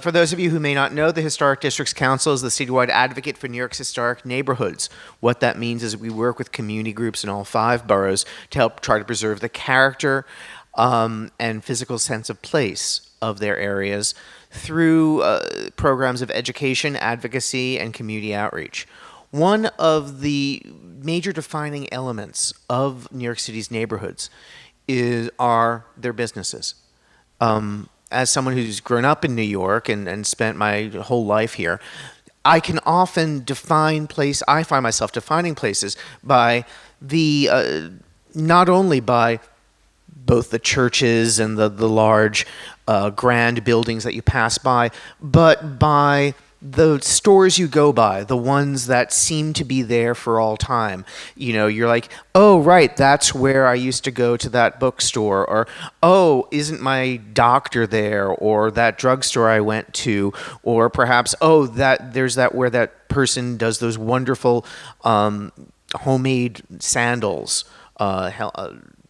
For those of you who may not know, the Historic Districts Council is the citywide advocate for New York's historic neighborhoods. What that means is we work with community groups in all 5 boroughs to help try to preserve the character and physical sense of place of their areas through programs of education, advocacy, and community outreach. One of the major defining elements of New York City's neighborhoods are their businesses. As someone who's grown up in New York and spent my whole life here, I can often I find myself defining places by not only by both the churches and the large grand buildings that you pass by, but by the stores you go by, the ones that seem to be there for all time. You know, you're like, oh, right, that's where I used to go to that bookstore, or, oh, isn't my doctor there, or that drugstore I went to, or perhaps, oh, there's that where that person does those wonderful homemade sandals.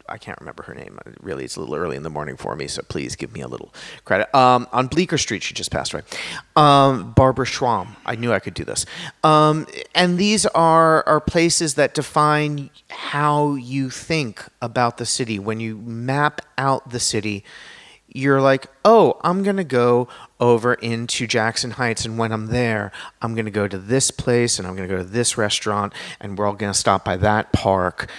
I can't remember her name. Really, it's a little early in the morning for me, so please give me a little credit. On Bleecker Street, she just passed away. Barbara Schramm. I knew I could do this. And these are places that define how you think about the city. When you map out the city, you're like, oh, I'm going to go over into Jackson Heights, and when I'm there, I'm going to go to this place, and I'm going to go to this restaurant, and we're all going to stop by that park.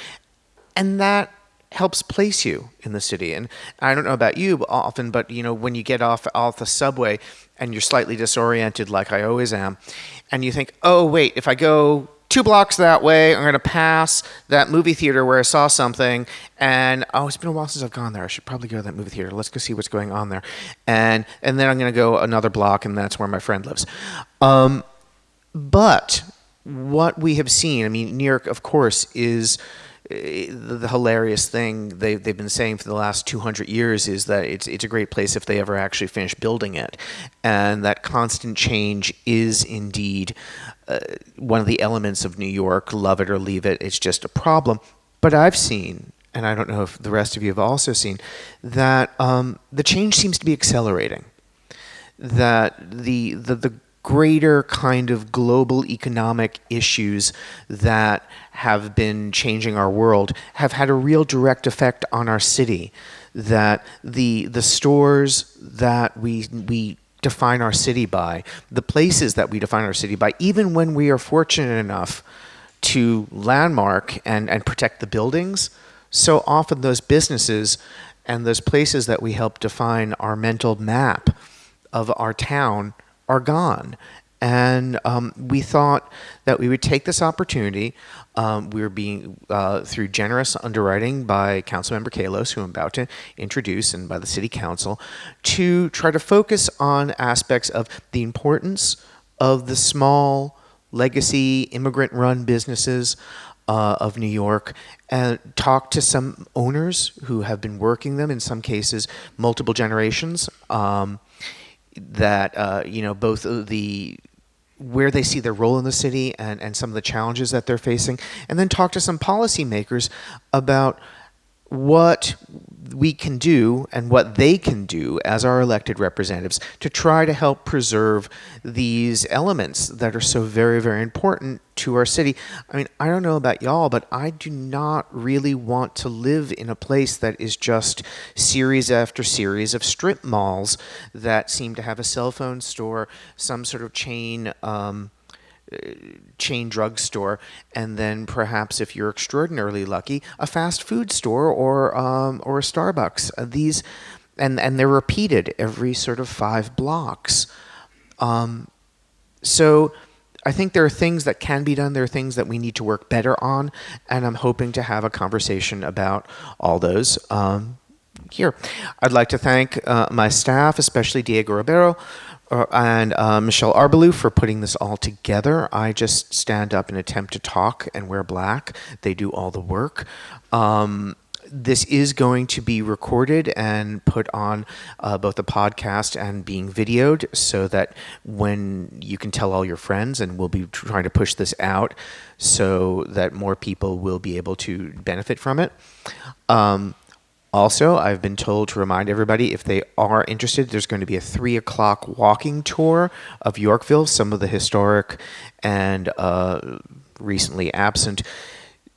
And that helps place you in the city. And I don't know about you often, but you know, when you get off the subway and you're slightly disoriented like I always am, and you think, oh wait, if I go 2 blocks that way, I'm going to pass that movie theater where I saw something, and oh, it's been a while since I've gone there. I should probably go to that movie theater. Let's go see what's going on there. And then I'm going to go another block, and that's where my friend lives. But what we have seen, I mean, New York, of course, is the hilarious thing they've been saying for the last 200 years is that it's a great place if they ever actually finish building it. And that constant change is indeed one of the elements of New York. Love it or leave it. It's just a problem. But I've seen, and I don't know if the rest of you have also seen, that the change seems to be accelerating. That the greater kind of global economic issues that have been changing our world have had a real direct effect on our city. That the stores that we define our city by, the places that we define our city by, even when we are fortunate enough to landmark and protect the buildings, so often those businesses and those places that we help define our mental map of our town are gone. And we thought that we would take this opportunity. We were being, through generous underwriting by Council Member Kallos, who I'm about to introduce, and by the City Council, to try to focus on aspects of the importance of the small, legacy, immigrant-run businesses of New York, and talk to some owners who have been working them, in some cases, multiple generations. That both where they see their role in the city and some of the challenges that they're facing, and then talk to some policymakers about what we can do and what they can do as our elected representatives to try to help preserve these elements that are so very, very important to our city. I mean, I don't know about y'all, but I do not really want to live in a place that is just series after series of strip malls that seem to have a cell phone store, some sort of chain drugstore, and then perhaps, if you're extraordinarily lucky, a fast food store or a Starbucks. These and they're repeated every sort of 5 blocks. So I think there are things that can be done. There are things that we need to work better on, and I'm hoping to have a conversation about all those here. I'd like to thank my staff, especially Diego Ribeiro, and Michelle Arbalou, for putting this all together. I just stand up and attempt to talk and wear black. They do all the work. This is going to be recorded and put on both the podcast and being videoed, so that when you can tell all your friends, and we'll be trying to push this out so that more people will be able to benefit from it. Also, I've been told to remind everybody if they are interested, there's going to be a 3 o'clock walking tour of Yorkville, some of the historic and recently absent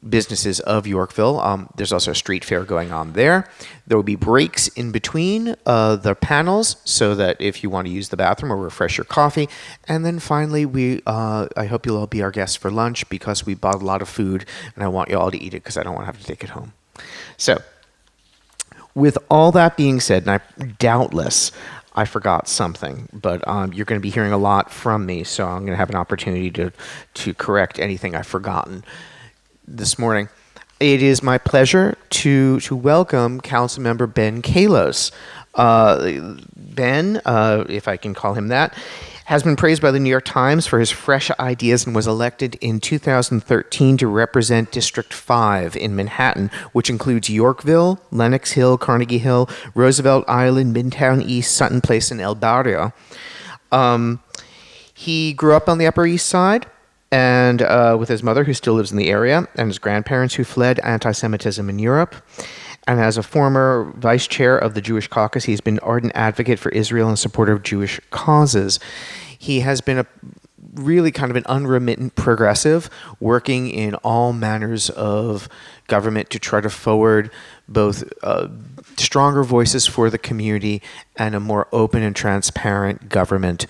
businesses of Yorkville. There's also a street fair going on there. There will be breaks in between the panels so that if you want to use the bathroom or refresh your coffee. And then finally, I hope you'll all be our guests for lunch because we bought a lot of food and I want you all to eat it because I don't want to have to take it home. So, with all that being said, and doubtless I forgot something, but you're going to be hearing a lot from me, so I'm going to have an opportunity to correct anything I've forgotten this morning. It is my pleasure to welcome Council Member Ben Kallos. Ben, if I can call him that, has been praised by the New York Times for his fresh ideas and was elected in 2013 to represent District 5 in Manhattan, which includes Yorkville, Lenox Hill, Carnegie Hill, Roosevelt Island, Midtown East, Sutton Place, and El Barrio. He grew up on the Upper East Side and with his mother, who still lives in the area, and his grandparents, who fled anti-Semitism in Europe. And as a former vice chair of the Jewish caucus, he's been an ardent advocate for Israel and supporter of Jewish causes. He has been a really kind of an unremittent progressive, working in all manners of government to try to forward both stronger voices for the community and a more open and transparent government.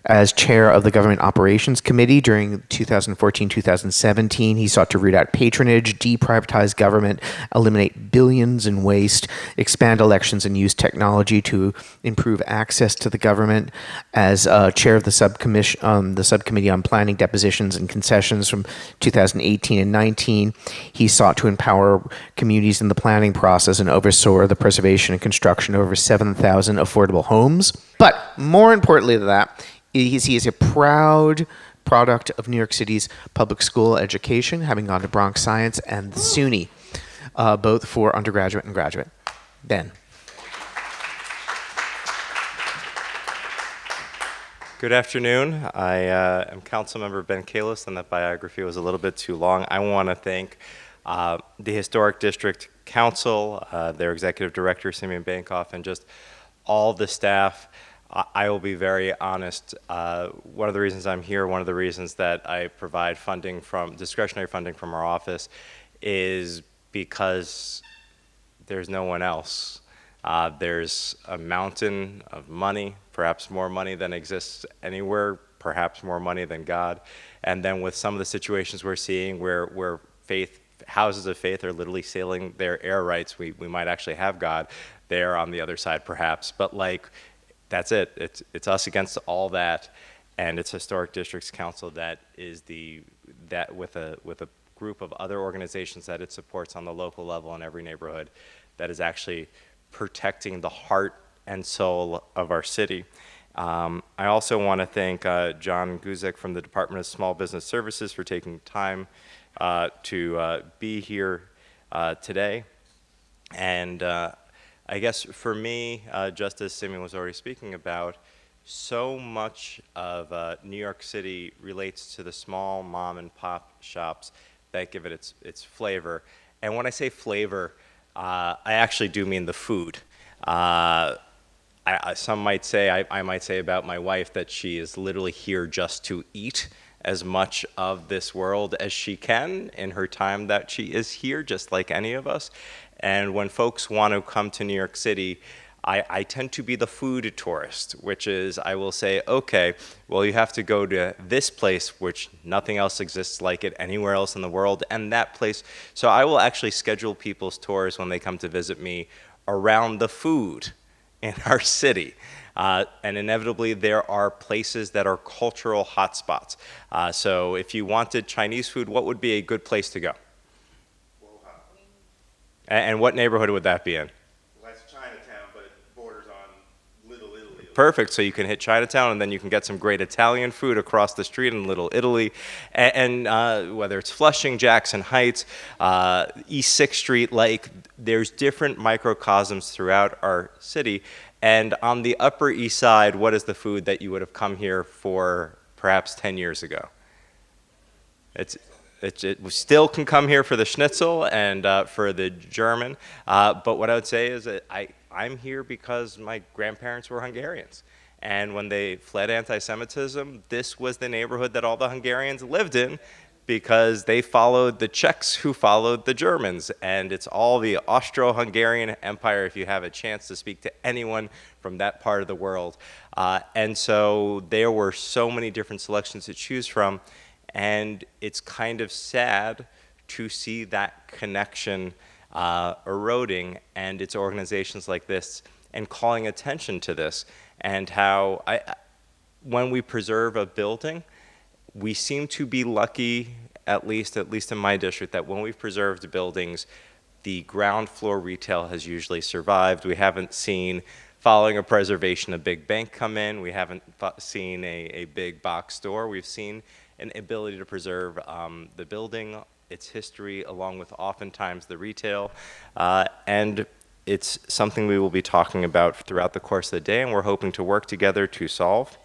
As chair of the Government Operations Committee during 2014-2017, he sought to root out patronage, deprivatize government, eliminate billions in waste, expand elections, and use technology to improve access to the government. As chair of the subcommittee on planning, depositions, and concessions from 2018 and 19, he sought to empower communities in the planning process and oversaw the preservation and construction of over 7,000 affordable homes. But more importantly than that, he is a proud product of New York City's public school education, having gone to Bronx Science and the SUNY, both for undergraduate and graduate. Ben. Good afternoon. I am Council Member Ben Kallos, and that biography was a little bit too long. I want to thank the Historic District Council, their Executive Director, Simeon Bankoff, and just all the staff. I will be very honest. One of the reasons I'm here, one of the reasons that I provide funding from discretionary funding from our office, is because there's no one else. There's a mountain of money, perhaps more money than exists anywhere, perhaps more money than God. And then with some of the situations we're seeing where houses of faith are literally selling their air rights, we might actually have God there on the other side, perhaps. But like, that's it. It's us against all that, and it's Historic Districts Council that is with a group of other organizations that it supports on the local level in every neighborhood, that is actually protecting the heart and soul of our city. I also want to thank John Guzek from the Department of Small Business Services for taking time to be here today. And I guess for me, just as Simeon was already speaking about, so much of New York City relates to the small mom and pop shops that give it its flavor. And when I say flavor, I actually do mean the food. Some might say, I might say about my wife that she is literally here just to eat as much of this world as she can in her time that she is here, just like any of us. And when folks want to come to New York City, I tend to be the food tourist, which is I will say, okay, well, you have to go to this place, which nothing else exists like it anywhere else in the world, and that place. So I will actually schedule people's tours when they come to visit me around the food in our city. And inevitably, there are places that are cultural hotspots. So if you wanted Chinese food, what would be a good place to go? And what neighborhood would that be in? Well, that's Chinatown, but it borders on Little Italy. Perfect. So you can hit Chinatown, and then you can get some great Italian food across the street in Little Italy. And whether it's Flushing, Jackson Heights, East 6th Street, like there's different microcosms throughout our city. And on the Upper East Side, what is the food that you would have come here for perhaps 10 years ago? we still can come here for the schnitzel and for the German. But what I would say is that I'm here because my grandparents were Hungarians. And when they fled anti-Semitism, this was the neighborhood that all the Hungarians lived in because they followed the Czechs who followed the Germans. And it's all the Austro-Hungarian Empire if you have a chance to speak to anyone from that part of the world. And so there were so many different selections to choose from. And it's kind of sad to see that connection eroding, and it's organizations like this and calling attention to this, and how when we preserve a building, we seem to be lucky, at least in my district, that when we've preserved buildings, the ground floor retail has usually survived. We haven't seen, following a preservation, a big bank come in. We haven't seen a big box store. We've seen an ability to preserve the building, its history, along with oftentimes the retail. And it's something we will be talking about throughout the course of the day, and we're hoping to work together to solve.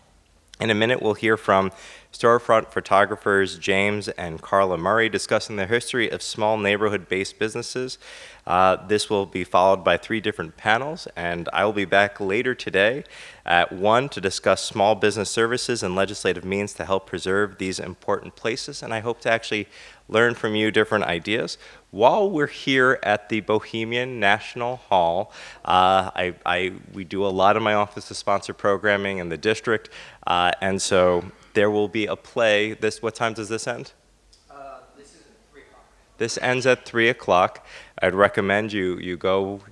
In a minute, we'll hear from storefront photographers James and Karla Murray discussing the history of small neighborhood-based businesses. This will be followed by 3 different panels, and I will be back later today at 1 to discuss small business services and legislative means to help preserve these important places, and I hope to actually learn from you different ideas. While we're here at the Bohemian National Hall, we do a lot in my office to sponsor programming in the district, and so there will be a play. What time does this end? This is at 3 o'clock. This ends at 3 o'clock. I'd recommend you go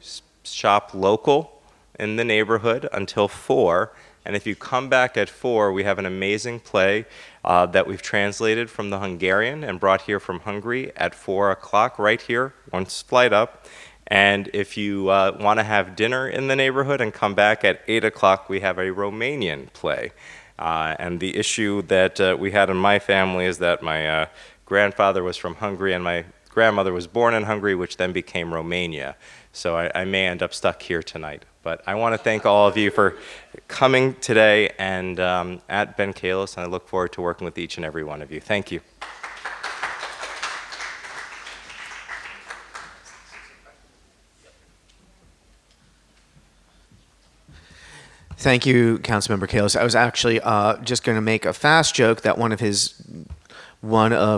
shop local in the neighborhood until 4. And if you come back at 4, we have an amazing play that we've translated from the Hungarian and brought here from Hungary at 4 o'clock, right here, one flight up. And if you want to have dinner in the neighborhood and come back at 8 o'clock, we have a Romanian play. And the issue that we had in my family is that my grandfather was from Hungary and my grandmother was born in Hungary, which then became Romania. So I may end up stuck here tonight. But I want to thank all of you for coming today and at Ben Kallos, and I look forward to working with each and every one of you. Thank you. Thank you, Councilmember Kallos. I was actually just going to make a fast joke that one of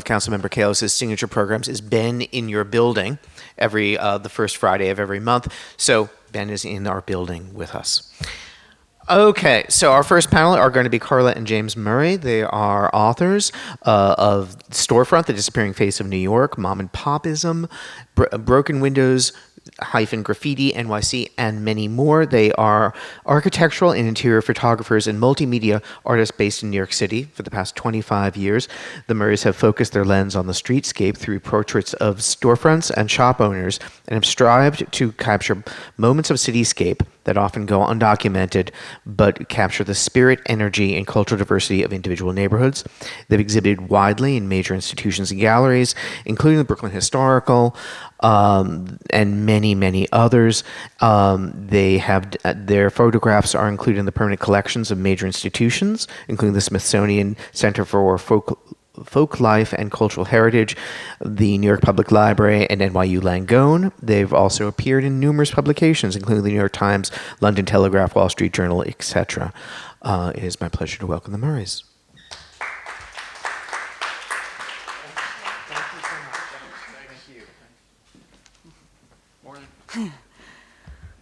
Councilmember Kallos' signature programs is Ben in Your Building the first Friday of every month. So Ben is in our building with us. Okay, so our first panel are going to be Karla and James Murray. They are authors of Storefront, The Disappearing Face of New York, Mom and Popism, Broken Windows, Graffiti, NYC, and many more. They are architectural and interior photographers and multimedia artists based in New York City for the past 25 years. The Murrays have focused their lens on the streetscape through portraits of storefronts and shop owners and have strived to capture moments of cityscape that often go undocumented but capture the spirit, energy, and cultural diversity of individual neighborhoods. They've exhibited widely in major institutions and galleries, including the Brooklyn Historical, and many others. Their photographs are included in the permanent collections of major institutions, including the Smithsonian Center for Folk Life and Cultural Heritage, the New York Public Library, and NYU Langone. They've also appeared in numerous publications, including the New York Times, London Telegraph, Wall Street Journal, etc. It is my pleasure to welcome the Murrays.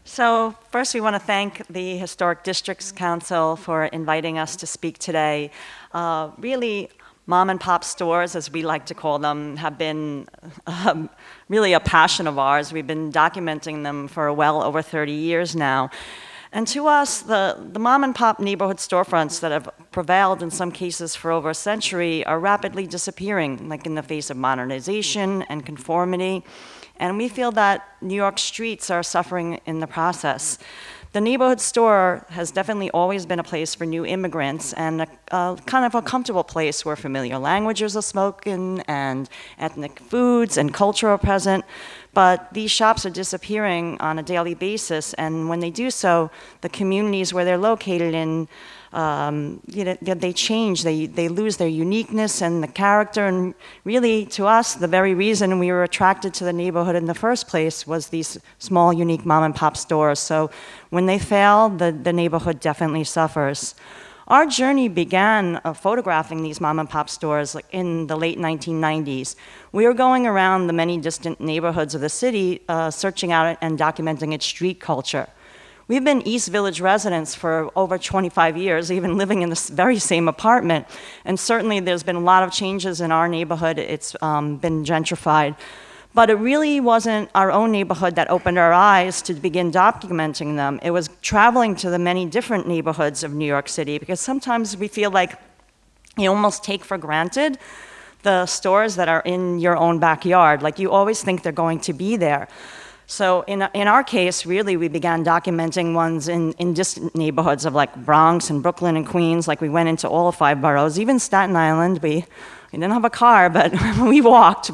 So first we want to thank the Historic Districts Council for inviting us to speak today. Really, mom and pop stores, as we like to call them, have been really a passion of ours. We've been documenting them for well over 30 years now. And to us, the mom and pop neighborhood storefronts that have prevailed in some cases for over a century are rapidly disappearing, like in the face of modernization and conformity. And we feel that New York streets are suffering in the process. The neighborhood store has definitely always been a place for new immigrants and a kind of a comfortable place where familiar languages are spoken and ethnic foods and culture are present. but these shops are disappearing on a daily basis, and when they do so, the communities where they're located in, they change, they lose their uniqueness and the character, and really, to us, the very reason we were attracted to the neighborhood in the first place was these small, unique mom-and-pop stores. So when they fail, the neighborhood definitely suffers. Our journey began photographing these mom-and-pop stores in the late 1990s. We were going around the many distant neighborhoods of the city, searching out and documenting its street culture. We've been East Village residents for over 25 years, even living in this very same apartment. And certainly there's been a lot of changes in our neighborhood. It's been gentrified. But it really wasn't our own neighborhood that opened our eyes to begin documenting them. It was traveling to the many different neighborhoods of New York City, because sometimes we feel like you almost take for granted the stores that are in your own backyard. Like, you always think they're going to be there. So in our case, really, we began documenting ones in distant neighborhoods of like Bronx and Brooklyn and Queens. Like, we went into all 5 boroughs, even Staten Island. We didn't have a car, but we walked.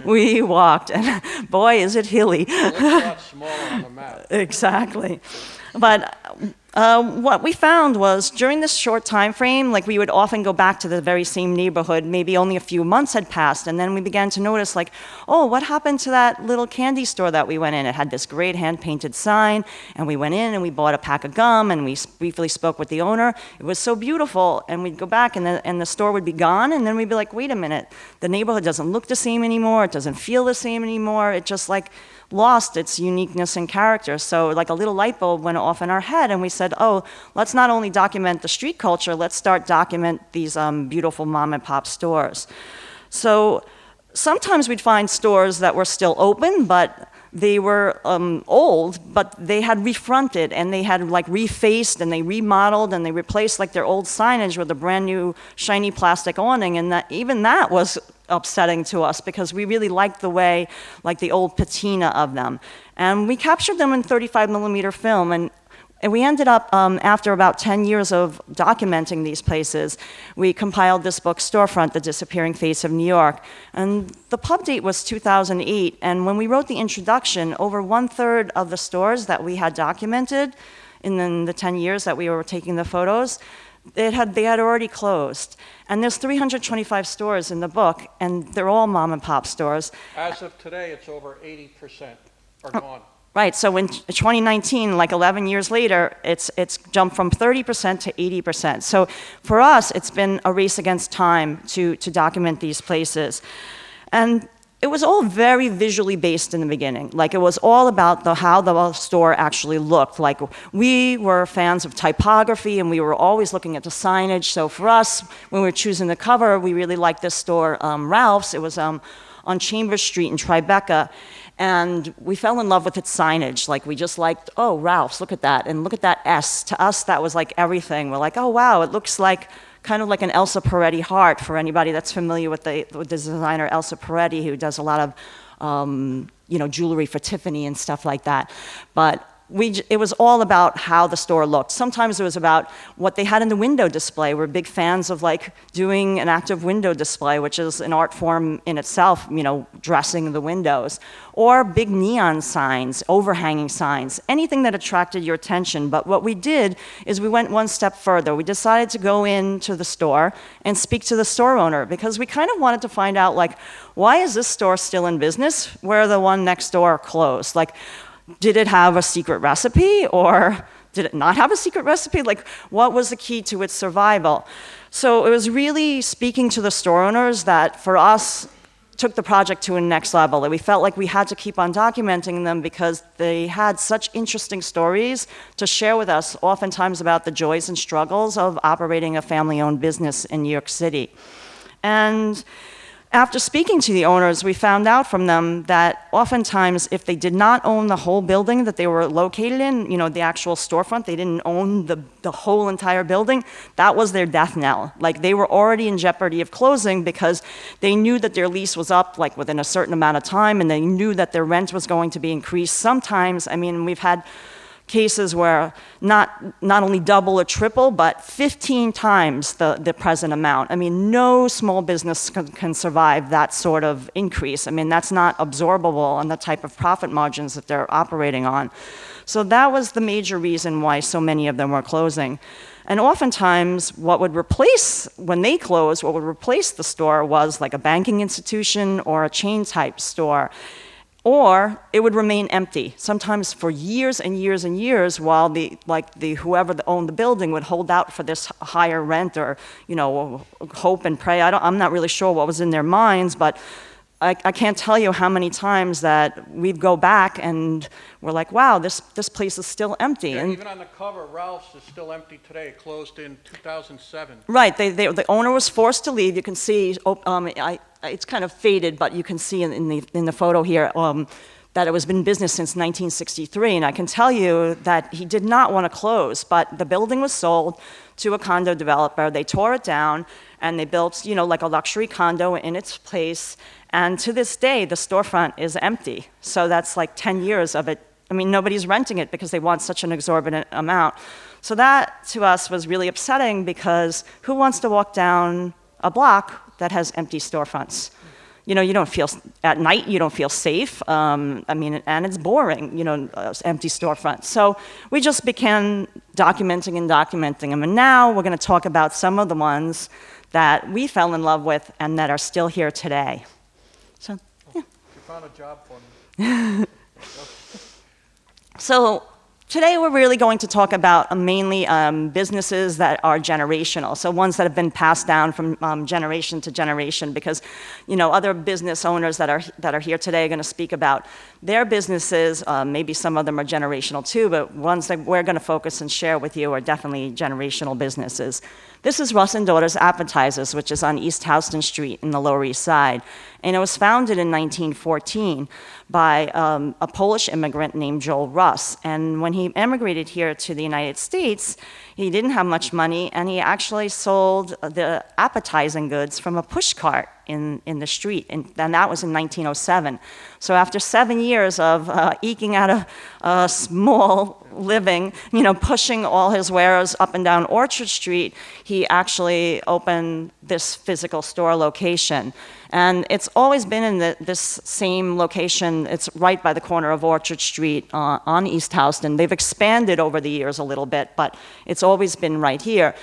We walked, and boy, is it hilly. It's a lot smaller on the map. Exactly. But what we found was, during this short time frame, like, we would often go back to the very same neighborhood, maybe only a few months had passed, and then we began to notice, like, oh, what happened to that little candy store that we went in? It had this great hand-painted sign, and we went in and we bought a pack of gum, and we briefly spoke with the owner. It was so beautiful, and we'd go back, and the store would be gone, and then we'd be like, wait a minute, the neighborhood doesn't look the same anymore, it doesn't feel the same anymore, it just, like, lost its uniqueness and character. So, like, a little light bulb went off in our head, and we said, oh, let's not only document the street culture, let's start document these beautiful mom and pop stores. So sometimes we'd find stores that were still open, but they were old, but they had refronted, and they had like refaced, and they remodeled, and they replaced like their old signage with a brand new shiny plastic awning, and even that was upsetting to us, because we really liked the way, like, the old patina of them. And we captured them in 35mm film, and we ended up, after about 10 years of documenting these places, we compiled this book, Storefront, The Disappearing Face of New York. And the pub date was 2008, and when we wrote the introduction, over 1/3 of the stores that we had documented in the 10 years that we were taking the photos, they had already closed. And there's 325 stores in the book, and they're all mom and pop stores. As of today, it's over 80% are gone. Right, so in 2019, like 11 years later, it's jumped from 30% to 80%. So for us, it's been a race against time to document these places. And it was all very visually based in the beginning. Like, it was all about how the store actually looked. Like, we were fans of typography, and we were always looking at the signage. So for us, when we were choosing the cover, we really liked this store, Ralph's. It was on Chambers Street in Tribeca. And we fell in love with its signage. Like, we just liked, oh, Ralph's, look at that. And look at that S. To us, that was like everything. We're like, oh, wow, it looks like kind of like an Elsa Peretti heart, for anybody that's familiar with the designer Elsa Peretti, who does a lot of jewelry for Tiffany and stuff like that. But it was all about how the store looked. Sometimes it was about what they had in the window display. We're big fans of like doing an active window display, which is an art form in itself, dressing the windows. Or big neon signs, overhanging signs, anything that attracted your attention. But what we did is we went one step further. We decided to go into the store and speak to the store owner, because we kind of wanted to find out, like, why is this store still in business where the one next door closed? Like, did it have a secret recipe, or did it not have a secret recipe? Like, what was the key to its survival? So it was really speaking to the store owners that, for us, took the project to a next level. That we felt like we had to keep on documenting them, because they had such interesting stories to share with us, oftentimes about the joys and struggles of operating a family-owned business in New York City. And after speaking to the owners, we found out from them that oftentimes, if they did not own the whole building that they were located in, the actual storefront, they didn't own the whole entire building, that was their death knell. Like, they were already in jeopardy of closing, because they knew that their lease was up, like, within a certain amount of time, and they knew that their rent was going to be increased. Sometimes, we've had cases where not only double or triple, but 15 times the present amount. I mean, no small business can survive that sort of increase. I mean, that's not absorbable on the type of profit margins that they're operating on. So that was the major reason why so many of them were closing. And oftentimes, when they closed, what would replace the store was like a banking institution or a chain type store. Or it would remain empty, sometimes for years and years and years, while whoever owned the building would hold out for this higher rent, or hope and pray. I'm not really sure what was in their minds, but I can't tell you how many times that we'd go back and we're like, wow, this place is still empty. Yeah, and even on the cover, Ralph's is still empty today. It closed in 2007. Right, the owner was forced to leave. You can see, it's kind of faded, but you can see in the photo here that it was in business since 1963. And I can tell you that he did not want to close, but the building was sold to a condo developer. They tore it down and they built, like a luxury condo in its place. And to this day, the storefront is empty. So that's like 10 years of it. I mean, nobody's renting it because they want such an exorbitant amount. So that, to us, was really upsetting, because who wants to walk down a block that has empty storefronts? You don't feel, at night, you don't feel safe. And it's boring, empty storefronts. So we just began documenting them. And now we're going to talk about some of the ones that we fell in love with and that are still here today. So, yeah. You found a job for me. So today we're really going to talk about mainly businesses that are generational, so ones that have been passed down from generation to generation, because other business owners that are here today are going to speak about their businesses. Maybe some of them are generational too, but ones that we're going to focus and share with you are definitely generational businesses. This is Russ and Daughter's Appetizers, which is on East Houston Street in the Lower East Side. And it was founded in 1914 by a Polish immigrant named Joel Russ. And when he emigrated here to the United States, he didn't have much money, and he actually sold the appetizing goods from a push cart in the street, and that was in 1907. So after 7 years of eking out a small living, pushing all his wares up and down Orchard Street, he actually opened this physical store location. And it's always been in this same location. It's right by the corner of Orchard Street on East Houston. They've expanded over the years a little bit, but it's always been right here.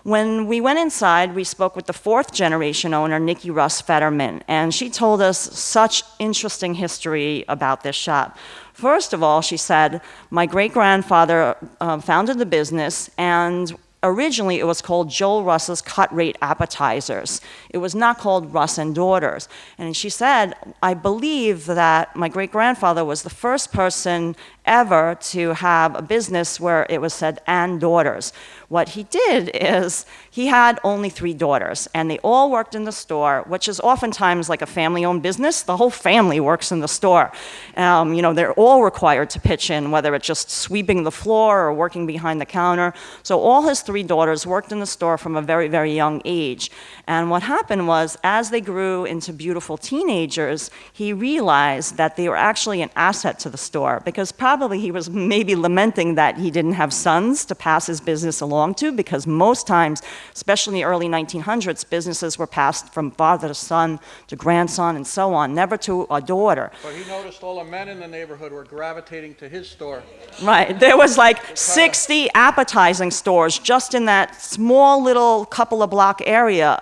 When we went inside, we spoke with the fourth generation owner, Nikki Russ Fetterman, and she told us such interesting history about this shop. First of all, she said, my great-grandfather founded the business, and originally it was called Joel Russ's Cut Rate Appetizers. It was not called Russ and Daughters. And she said, I believe that my great-grandfather was the first person ever to have a business where it was said and daughters. What he did is he had only 3 daughters, and they all worked in the store, which is oftentimes like a family-owned business. The whole family works in the store. They're all required to pitch in, whether it's just sweeping the floor or working behind the counter. So all his 3 daughters worked in the store from a very, very young age. And what happened was, as they grew into beautiful teenagers, he realized that they were actually an asset to the store, because probably he was maybe lamenting that he didn't have sons to pass his business along to, because most times, especially in the early 1900s, businesses were passed from father to son to grandson and so on, never to a daughter. But he noticed all the men in the neighborhood were gravitating to his store. Right, there was like 60 appetizing stores just in that small little couple of block area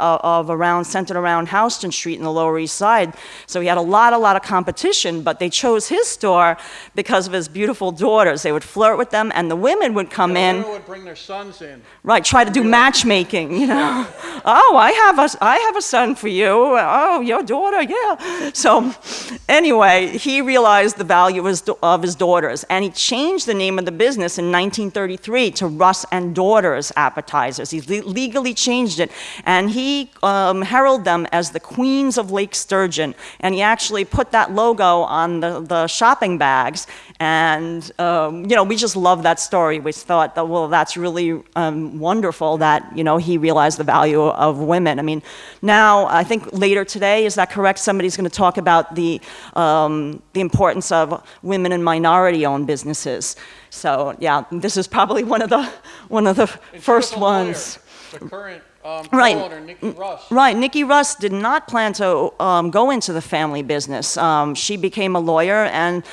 centered around Houston Street in the Lower East Side. So he had a lot of competition, but they chose his store because of his beautiful daughters. They would flirt with them, and the women would come in. The women would bring their sons in. Right, try to do matchmaking, Oh, I have a son for you. Oh, your daughter, yeah. So anyway, he realized the value of his daughters, and he changed the name of the business in 1933 to Russ and Daughters Appetizers. He legally changed it, and he heralded them as the Queens of Lake Sturgeon, and he actually put that logo on the shopping bags, and And, we just love that story. We thought that, well, that's really wonderful that, he realized the value of women. I mean, now, I think later today, is that correct? Somebody's going to talk about the importance of women and minority-owned businesses. So, yeah, this is probably one of the first ones. The current Right. co-owner, Nikki Russ. Right, Nikki Russ did not plan to go into the family business. She became a lawyer, and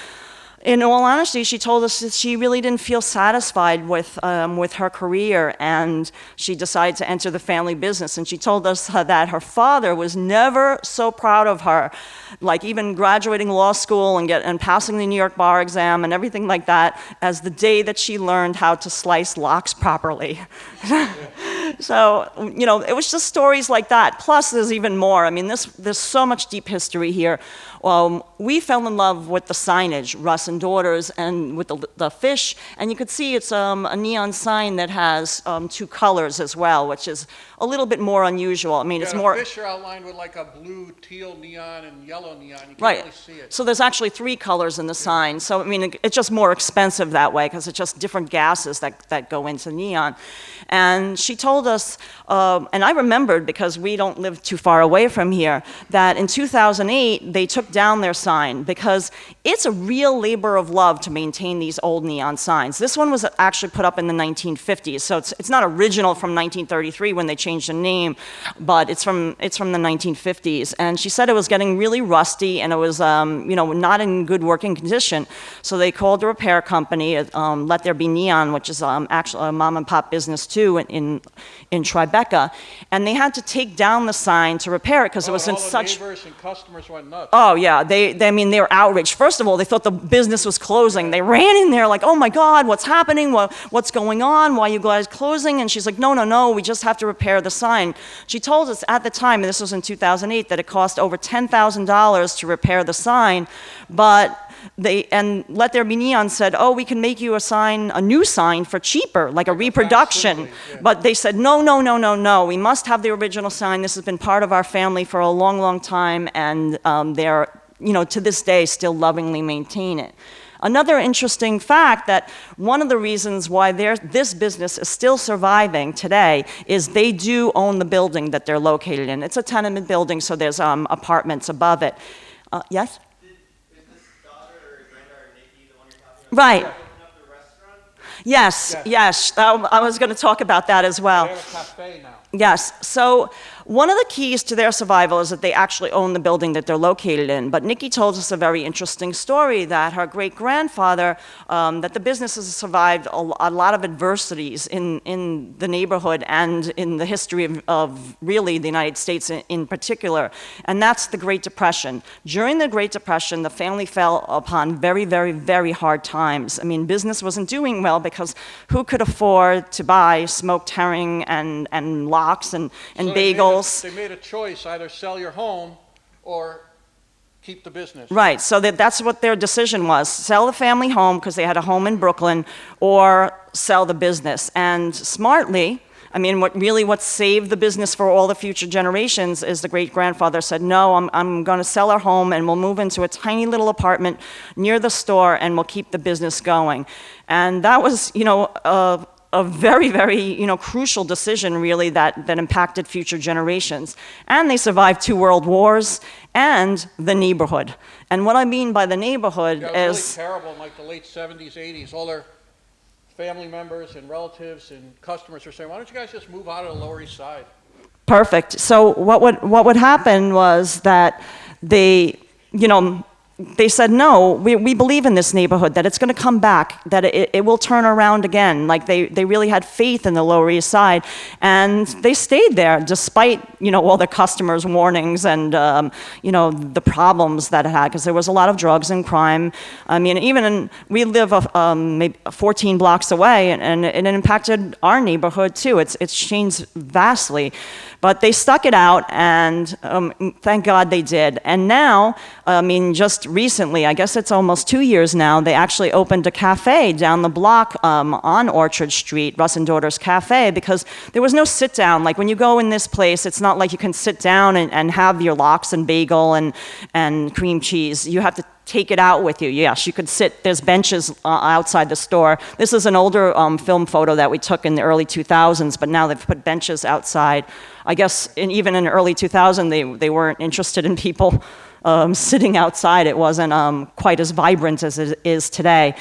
in all honesty, she told us that she really didn't feel satisfied with her career, and she decided to enter the family business. And she told us that her father was never so proud of her, like even graduating law school and passing the New York bar exam and everything like that, as the day that she learned how to slice lox properly. So, it was just stories like that. Plus, there's even more. I mean, there's so much deep history here. We fell in love with the signage, Russ and Daughters, and with the fish. And you could see it's a neon sign that has two colors as well, which is a little bit more unusual. I mean, it's more... The fish are outlined with like a blue, teal neon and yellow neon. You can't Right. really see it. So there's actually 3 colors in the sign. So, I mean, it's just more expensive that way because it's just different gases that go into neon. And she told us, and I remembered because we don't live too far away from here, that in 2008, they took down their sign because it's a real labor of love to maintain these old neon signs. This one was actually put up in the 1950s, so it's not original from 1933 when they changed the name, but it's from the 1950s. And she said it was getting really rusty and it was not in good working condition. So they called a repair company, Let There Be Neon, which is actually a mom and pop business too in Tribeca, and they had to take down the sign to repair it because it was in such... All the neighbors and customers went nuts. Oh yeah, they were outraged. First of all, they thought the business was closing. They ran in there like, oh my God, what's happening? What's going on? Why are you guys closing? And she's like, no, we just have to repair the sign. She told us at the time, and this was in 2008, that it cost over $10,000 to repair the sign, but Let There Be Neon said, oh, we can make you a new sign for cheaper, like a reproduction. Yeah. But they said, no, we must have the original sign. This has been part of our family for a long, long time, and they're, to this day, still lovingly maintain it. Another interesting fact that one of the reasons why this business is still surviving today is they do own the building that they're located in. It's a tenement building, so there's apartments above it. Yes? Is this daughter or granddaughter Nikki the one you're talking about? Right. Open up the restaurant? Yes. I was going to talk about that as well. They have a cafe now. Yes. So one of the keys to their survival is that they actually own the building that they're located in. But Nikki told us a very interesting story that her great-grandfather, that the business has survived a lot of adversities in the neighborhood and in the history of really the United States in particular. And that's the Great Depression. During the Great Depression, the family fell upon very, very, very hard times. I mean, business wasn't doing well because who could afford to buy smoked herring and lox and So bagels? They made a choice, either sell your home or keep the business. Right, so that's what their decision was. Sell the family home because they had a home in Brooklyn, or sell the business. And smartly, I mean, what saved the business for all the future generations is the great-grandfather said, no, I'm going to sell our home and we'll move into a tiny little apartment near the store and we'll keep the business going. And that was, a very, very, crucial decision, really, that impacted future generations. And they survived 2 world wars and the neighborhood. And what I mean by the neighborhood Yeah, it was is... really terrible in like the late 70s, 80s. All their family members and relatives and customers were saying, why don't you guys just move out of the Lower East Side? Perfect. So what would happen was that they said, no, we believe in this neighborhood, that it's going to come back, that it will turn around again. Like they really had faith in the Lower East Side. And they stayed there despite, all the customers' warnings and, the problems that it had, because there was a lot of drugs and crime. I mean, we live maybe 14 blocks away, and it impacted our neighborhood too. It's changed vastly. But they stuck it out, and thank God they did. And now, just just recently, I guess it's almost 2 years now, they actually opened a cafe down the block on Orchard Street, Russ and Daughters Cafe, because there was no sit down. Like when you go in this place, it's not like you can sit down and have your lox and bagel and cream cheese. You have to take it out with you. Yes, you could sit. There's benches outside the store. This is an older film photo that we took in the early 2000s, but now they've put benches outside. I guess even in the early 2000s, they weren't interested in people sitting outside. It wasn't quite as vibrant as it is today.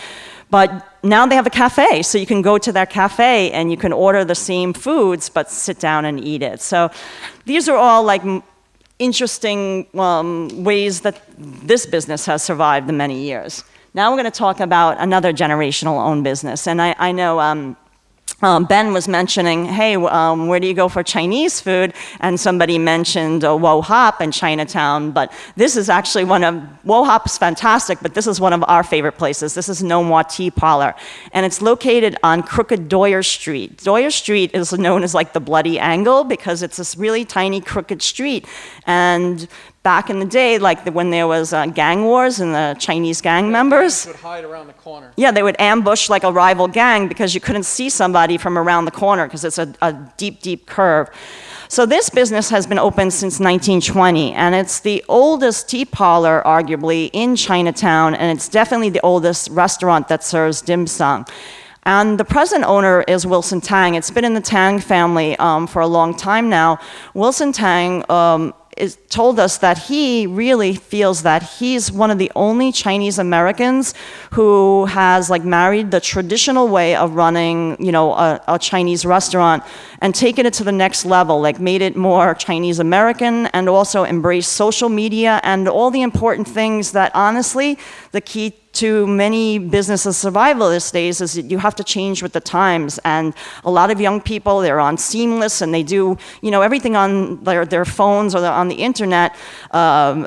But now they have a cafe, so you can go to that cafe and you can order the same foods, but sit down and eat it. So these are all like interesting ways that this business has survived the many years. Now we're going to talk about another generational owned business. And I know Ben was mentioning, hey, where do you go for Chinese food? And somebody mentioned Wo Hop in Chinatown, but this is actually Wo Hop is fantastic, but this is one of our favorite places. This is No Moi Tea Parlor, and it's located on Crooked Doyer Street. Doyer Street is known as like the Bloody Angle because it's this really tiny crooked street, and back in the day, like when there was gang wars and the Chinese gang members would hide around the corner. Yeah, they would ambush like a rival gang because you couldn't see somebody from around the corner because it's a deep, deep curve. So this business has been open since 1920, and it's the oldest tea parlor, arguably, in Chinatown, and it's definitely the oldest restaurant that serves dim sum. And the present owner is Wilson Tang. It's been in the Tang family for a long time now. Wilson Tang told us that he really feels that he's one of the only Chinese Americans who has like married the traditional way of running, you know, a Chinese restaurant and taken it to the next level, like made it more Chinese American and also embraced social media and all the important things that honestly, the key to many businesses' survival these days is that you have to change with the times. And a lot of young people, they're on Seamless and they do, you know, everything on their phones or on the internet.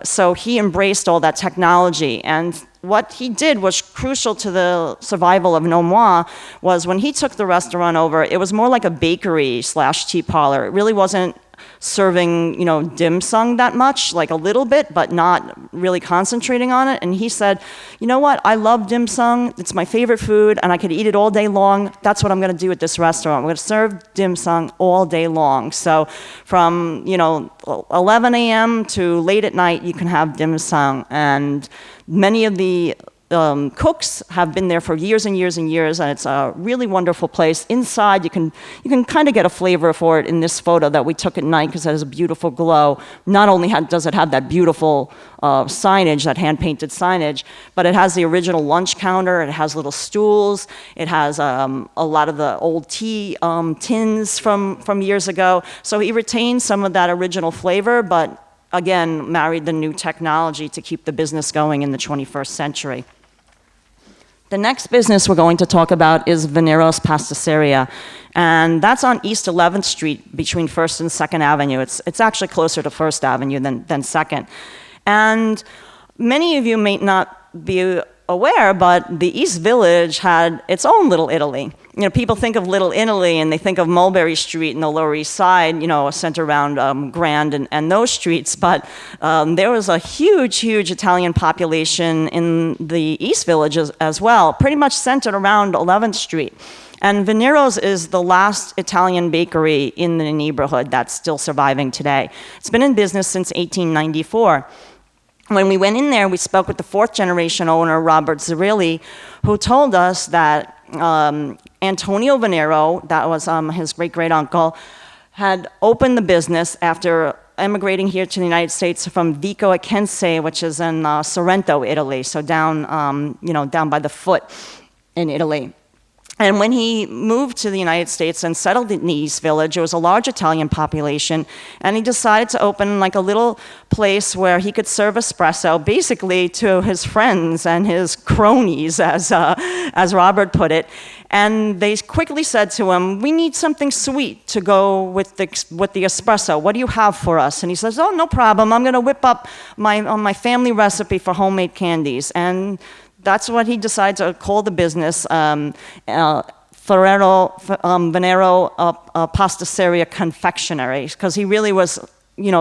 So he embraced all that technology. And what he did was crucial to the survival of No Moi was when he took the restaurant over, it was more like a bakery / tea parlor. It really wasn't serving, you know, dim sum that much, like a little bit, but not really concentrating on it. And he said, you know what, I love dim sum, it's my favorite food, and I could eat it all day long. That's what I'm gonna do at this restaurant. I'm gonna serve dim sum all day long. So from, you know, 11 a.m. to late at night, you can have dim sum. And many of the cooks have been there for years and years and years, and it's a really wonderful place. Inside, you can kind of get a flavor for it in this photo that we took at night because it has a beautiful glow. Not only does it have that beautiful signage, that hand-painted signage, but it has the original lunch counter, it has little stools, it has a lot of the old tea tins from years ago. So he retained some of that original flavor, but again, married the new technology to keep the business going in the 21st century. The next business we're going to talk about is Venieros Pasticceria, and that's on East 11th Street between 1st and 2nd Avenue. It's actually closer to 1st Avenue than 2nd. And many of you may not be aware, but the East Village had its own Little Italy. You know, people think of Little Italy and they think of Mulberry Street and the Lower East Side, you know, centered around Grand and those streets, but there was a huge, huge Italian population in the East Village as well, pretty much centered around 11th Street. And Venieros is the last Italian bakery in the neighborhood that's still surviving today. It's been in business since 1894. When we went in there, we spoke with the 4th generation owner, Robert Zerilli, who told us that Antonio Veniero, that was his great-great-uncle, had opened the business after emigrating here to the United States from Vico Equense, which is in Sorrento, Italy, so down, you know, down by the foot in Italy. And when he moved to the United States and settled in the East Village, it was a large Italian population, and he decided to open like a little place where he could serve espresso basically to his friends and his cronies, as Robert put it. And they quickly said to him, we need something sweet to go with the espresso. What do you have for us? And he says, oh, no problem. I'm going to whip up my family recipe for homemade candies. And that's what he decided to call the business, Venero Pasticceria Confectionery, because he really was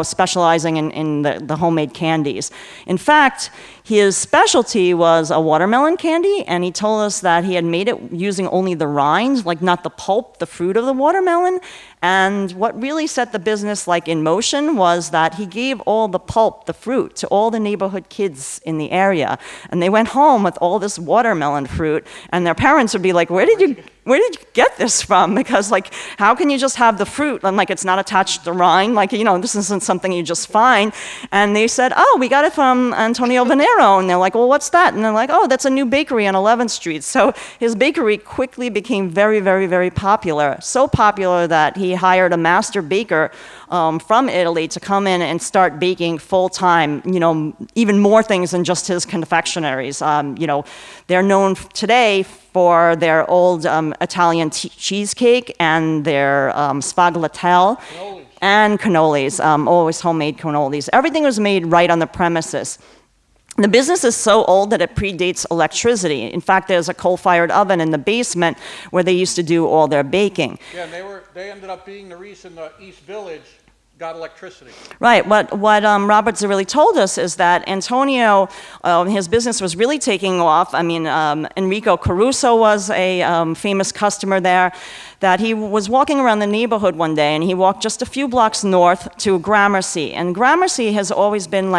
specializing in the homemade candies. In fact, his specialty was a watermelon candy, and he told us that he had made it using only the rinds, like not the pulp, the fruit of the watermelon. And what really set the business in motion was that he gave all the pulp, the fruit, to all the neighborhood kids in the area. And they went home with all this watermelon fruit, and their parents would be like, where did you get this from? Because how can you just have the fruit and it's not attached to the rind? This isn't something you just find. And they said, oh, we got it from Antonio Venieros. And they're like, well, what's that? And they're like, oh, that's a new bakery on 11th Street. So his bakery quickly became very, very, very popular. So popular that he hired a master baker from Italy to come in and start baking full-time, even more things than just his confectionaries. They're known today for their old Italian cheesecake and their sfogliatelle and cannolis, always homemade cannolis. Everything was made right on the premises. The business is so old that it predates electricity. In fact, there's a coal-fired oven in the basement where they used to do all their baking. Yeah, and they ended up being the reason the East Village got electricity. Right. What Robert Zerilli told us is that Antonio, his business was really taking off. I mean, Enrico Caruso was a famous customer there, that he was walking around the neighborhood one day, and he walked just a few blocks north to Gramercy. And Gramercy has always been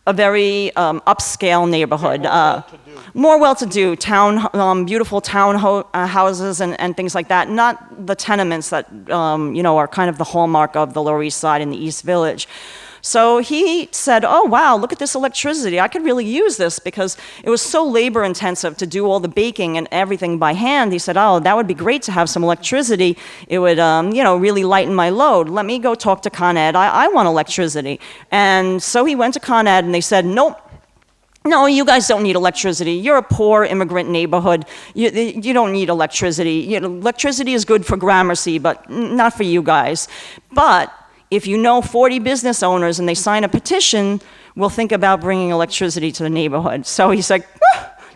a very upscale neighborhood. More well-to-do, beautiful houses and things like that. Not the tenements that are kind of the hallmark of the Lower East Side and the East Village. So he said, oh, wow, look at this electricity. I could really use this because it was so labor-intensive to do all the baking and everything by hand. He said, oh, that would be great to have some electricity. It would, really lighten my load. Let me go talk to Con Ed. I want electricity. And so he went to Con Ed, and they said, nope. No, you guys don't need electricity. You're a poor immigrant neighborhood. You don't need electricity. Electricity is good for Gramercy, but not for you guys. But if you know 40 business owners and they sign a petition, we'll think about bringing electricity to the neighborhood. So he's like,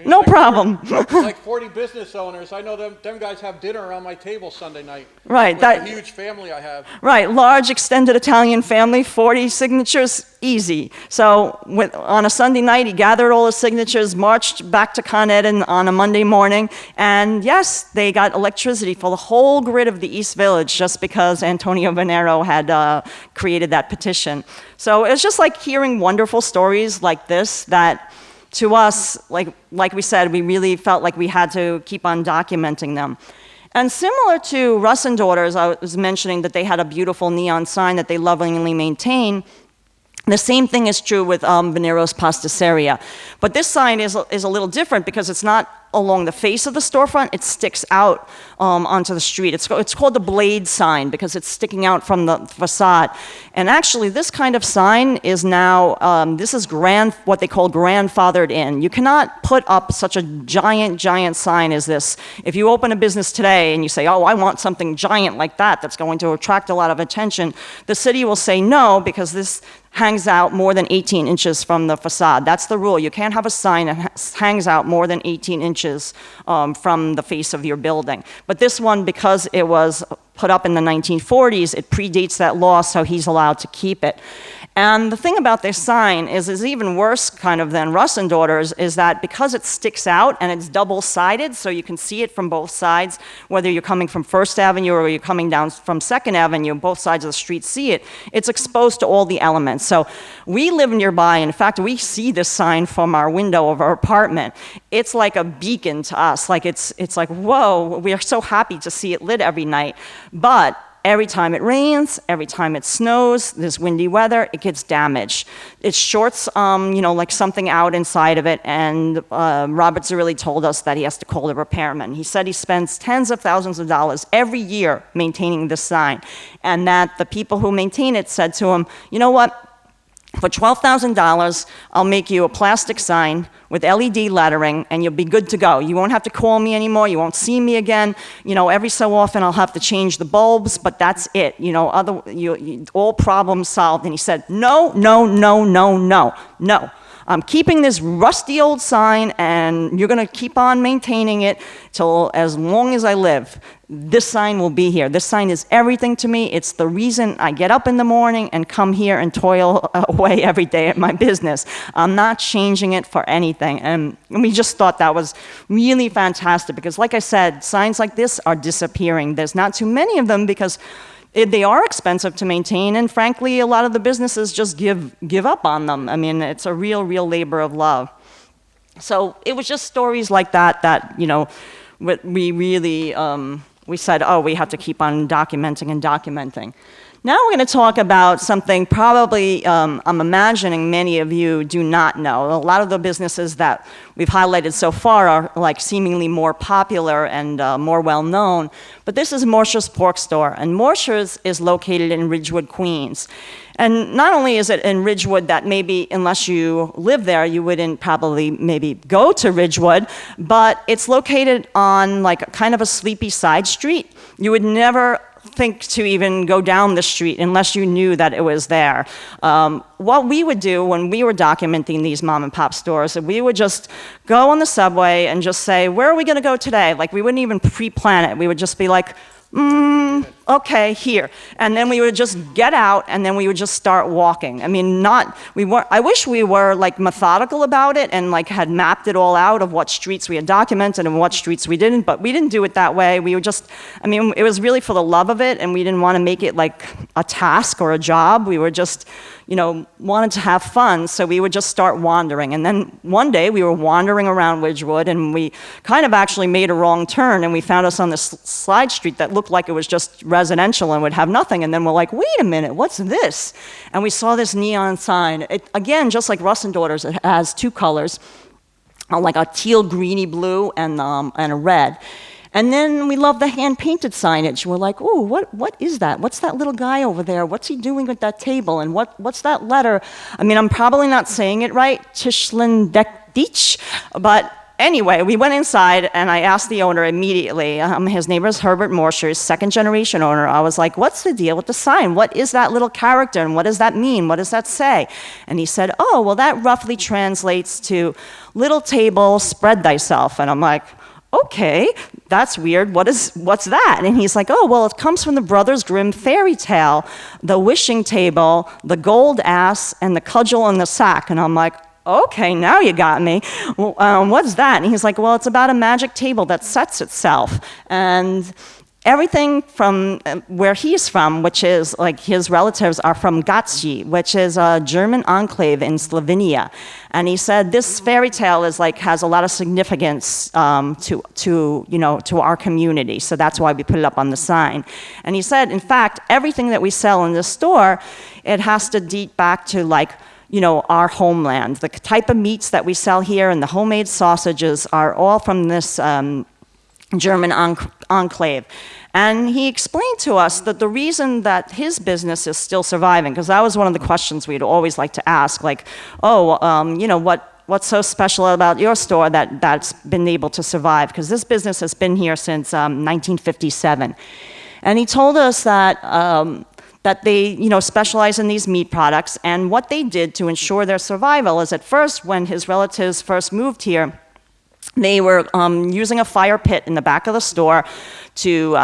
no problem. Like 40 business owners. I know them guys have dinner around my table Sunday night. Right. With the huge family I have. Right. Large extended Italian family, 40 signatures, easy. So on a Sunday night, he gathered all his signatures, marched back to Con Ed on a Monday morning, and yes, they got electricity for the whole grid of the East Village just because Antonio Venieros had created that petition. So it's just like hearing wonderful stories like this that, to us, like we said, we really felt like we had to keep on documenting them. And similar to Russ and Daughters, I was mentioning that they had a beautiful neon sign that they lovingly maintain. The same thing is true with Venieros Pasticceria. But this sign is a little different because it's not along the face of the storefront, it sticks out onto the street. It's called the blade sign because it's sticking out from the facade. And actually, this kind of sign is now, this is what they call grandfathered in. You cannot put up such a giant, giant sign as this. If you open a business today and you say, oh, I want something giant like that that's going to attract a lot of attention, the city will say no because this hangs out more than 18 inches from the facade. That's the rule. You can't have a sign that hangs out more than 18 inches from the face of your building. But this one, because it was put up in the 1940s, it predates that law, so he's allowed to keep it. And the thing about this sign is even worse kind of than Russ and Daughters is that because it sticks out and it's double-sided, so you can see it from both sides, whether you're coming from First Avenue or you're coming down from Second Avenue, both sides of the street see it. It's exposed to all the elements. So we live nearby, and in fact, we see this sign from our window of our apartment. It's like a beacon to us. Like it's like, whoa, we are so happy to see it lit every night. But every time it rains, every time it snows, there's windy weather, it gets damaged. It shorts, like something out inside of it, and Robert Zerilli told us that he has to call the repairman. He said he spends tens of thousands of dollars every year maintaining this sign, and that the people who maintain it said to him, you know what, for $12,000, I'll make you a plastic sign with LED lettering, and you'll be good to go. You won't have to call me anymore. You won't see me again. Every so often I'll have to change the bulbs, but that's it. All problems solved. And he said, no, no, no, no, no, no. I'm keeping this rusty old sign, and you're going to keep on maintaining it till as long as I live. this sign will be here. This sign is everything to me. It's the reason I get up in the morning and come here and toil away every day at my business. I'm not changing it for anything. And we just thought that was really fantastic because, like I said, signs like this are disappearing. There's not too many of them because they are expensive to maintain, and frankly, a lot of the businesses just give up on them. I mean, it's a real labor of love. So it was just stories like that, you know, we really, we said, oh, we have to keep on documenting and documenting. Now we're going to talk about something probably I'm imagining many of you do not know. A lot of the businesses that we've highlighted so far are like seemingly more popular and more well-known, but this is Morsher's Pork Store, and Morsher's is located in Ridgewood, Queens. And not only is it in Ridgewood that maybe unless you live there, you wouldn't probably maybe go to Ridgewood, but it's located on like kind of a sleepy side street. You would never think to even go down the street unless you knew that it was there. What we would do when we were documenting these mom and pop stores, we would just go on the subway and just say, where are we going to go today? Like we wouldn't even pre-plan it. We would just be like, okay, here. And then we would just get out and then we would just start walking. I mean, I wish we were like methodical about it and like had mapped it all out of what streets we had documented and what streets we didn't, but we didn't do it that way. We would just, I mean, it was really for the love of it and we didn't want to make it like a task or a job. We were just, you know, wanted to have fun, so we would just start wandering. And then one day we were wandering around Ridgewood and we kind of actually made a wrong turn and we found us on this side street that looked like it was just residential and would have nothing. And then we're like, wait a minute, what's this? And we saw this neon sign. It, again, just like Russ and Daughters, it has two colors, like a teal greeny blue and a red. And then we love the hand-painted signage. We're like, ooh, what is that? What's that little guy over there? What's he doing at that table? And what's that letter? I mean, I'm probably not saying it right, Tishlendekdich, but anyway, we went inside and I asked the owner immediately. His name is Herbert Morsher, second-generation owner. I was like, what's the deal with the sign? What is that little character and what does that mean? What does that say? And he said, oh, well, that roughly translates to little table, spread thyself. And I'm like, okay, that's weird. What's that? And he's like, oh, well, it comes from the Brothers Grimm fairy tale, the wishing table, the gold ass, and the cudgel and the sack. And I'm like, okay, now you got me. What's that? And he's like, well, it's about a magic table that sets itself. And everything from where he's from, which is like his relatives are from Gdańsk, which is a German enclave in Slovenia. And he said this fairy tale is like has a lot of significance to our community. So that's why we put it up on the sign. And he said, in fact, everything that we sell in this store, it has to date back to like, you know, our homeland. The type of meats that we sell here and the homemade sausages are all from this German enclave. And he explained to us that the reason that his business is still surviving, because that was one of the questions we'd always like to ask, like, you know, what's so special about your store that's been able to survive? Because this business has been here since 1957. And he told us that that they, you know, specialize in these meat products, and what they did to ensure their survival is at first, when his relatives first moved here, they were using a fire pit in the back of the store to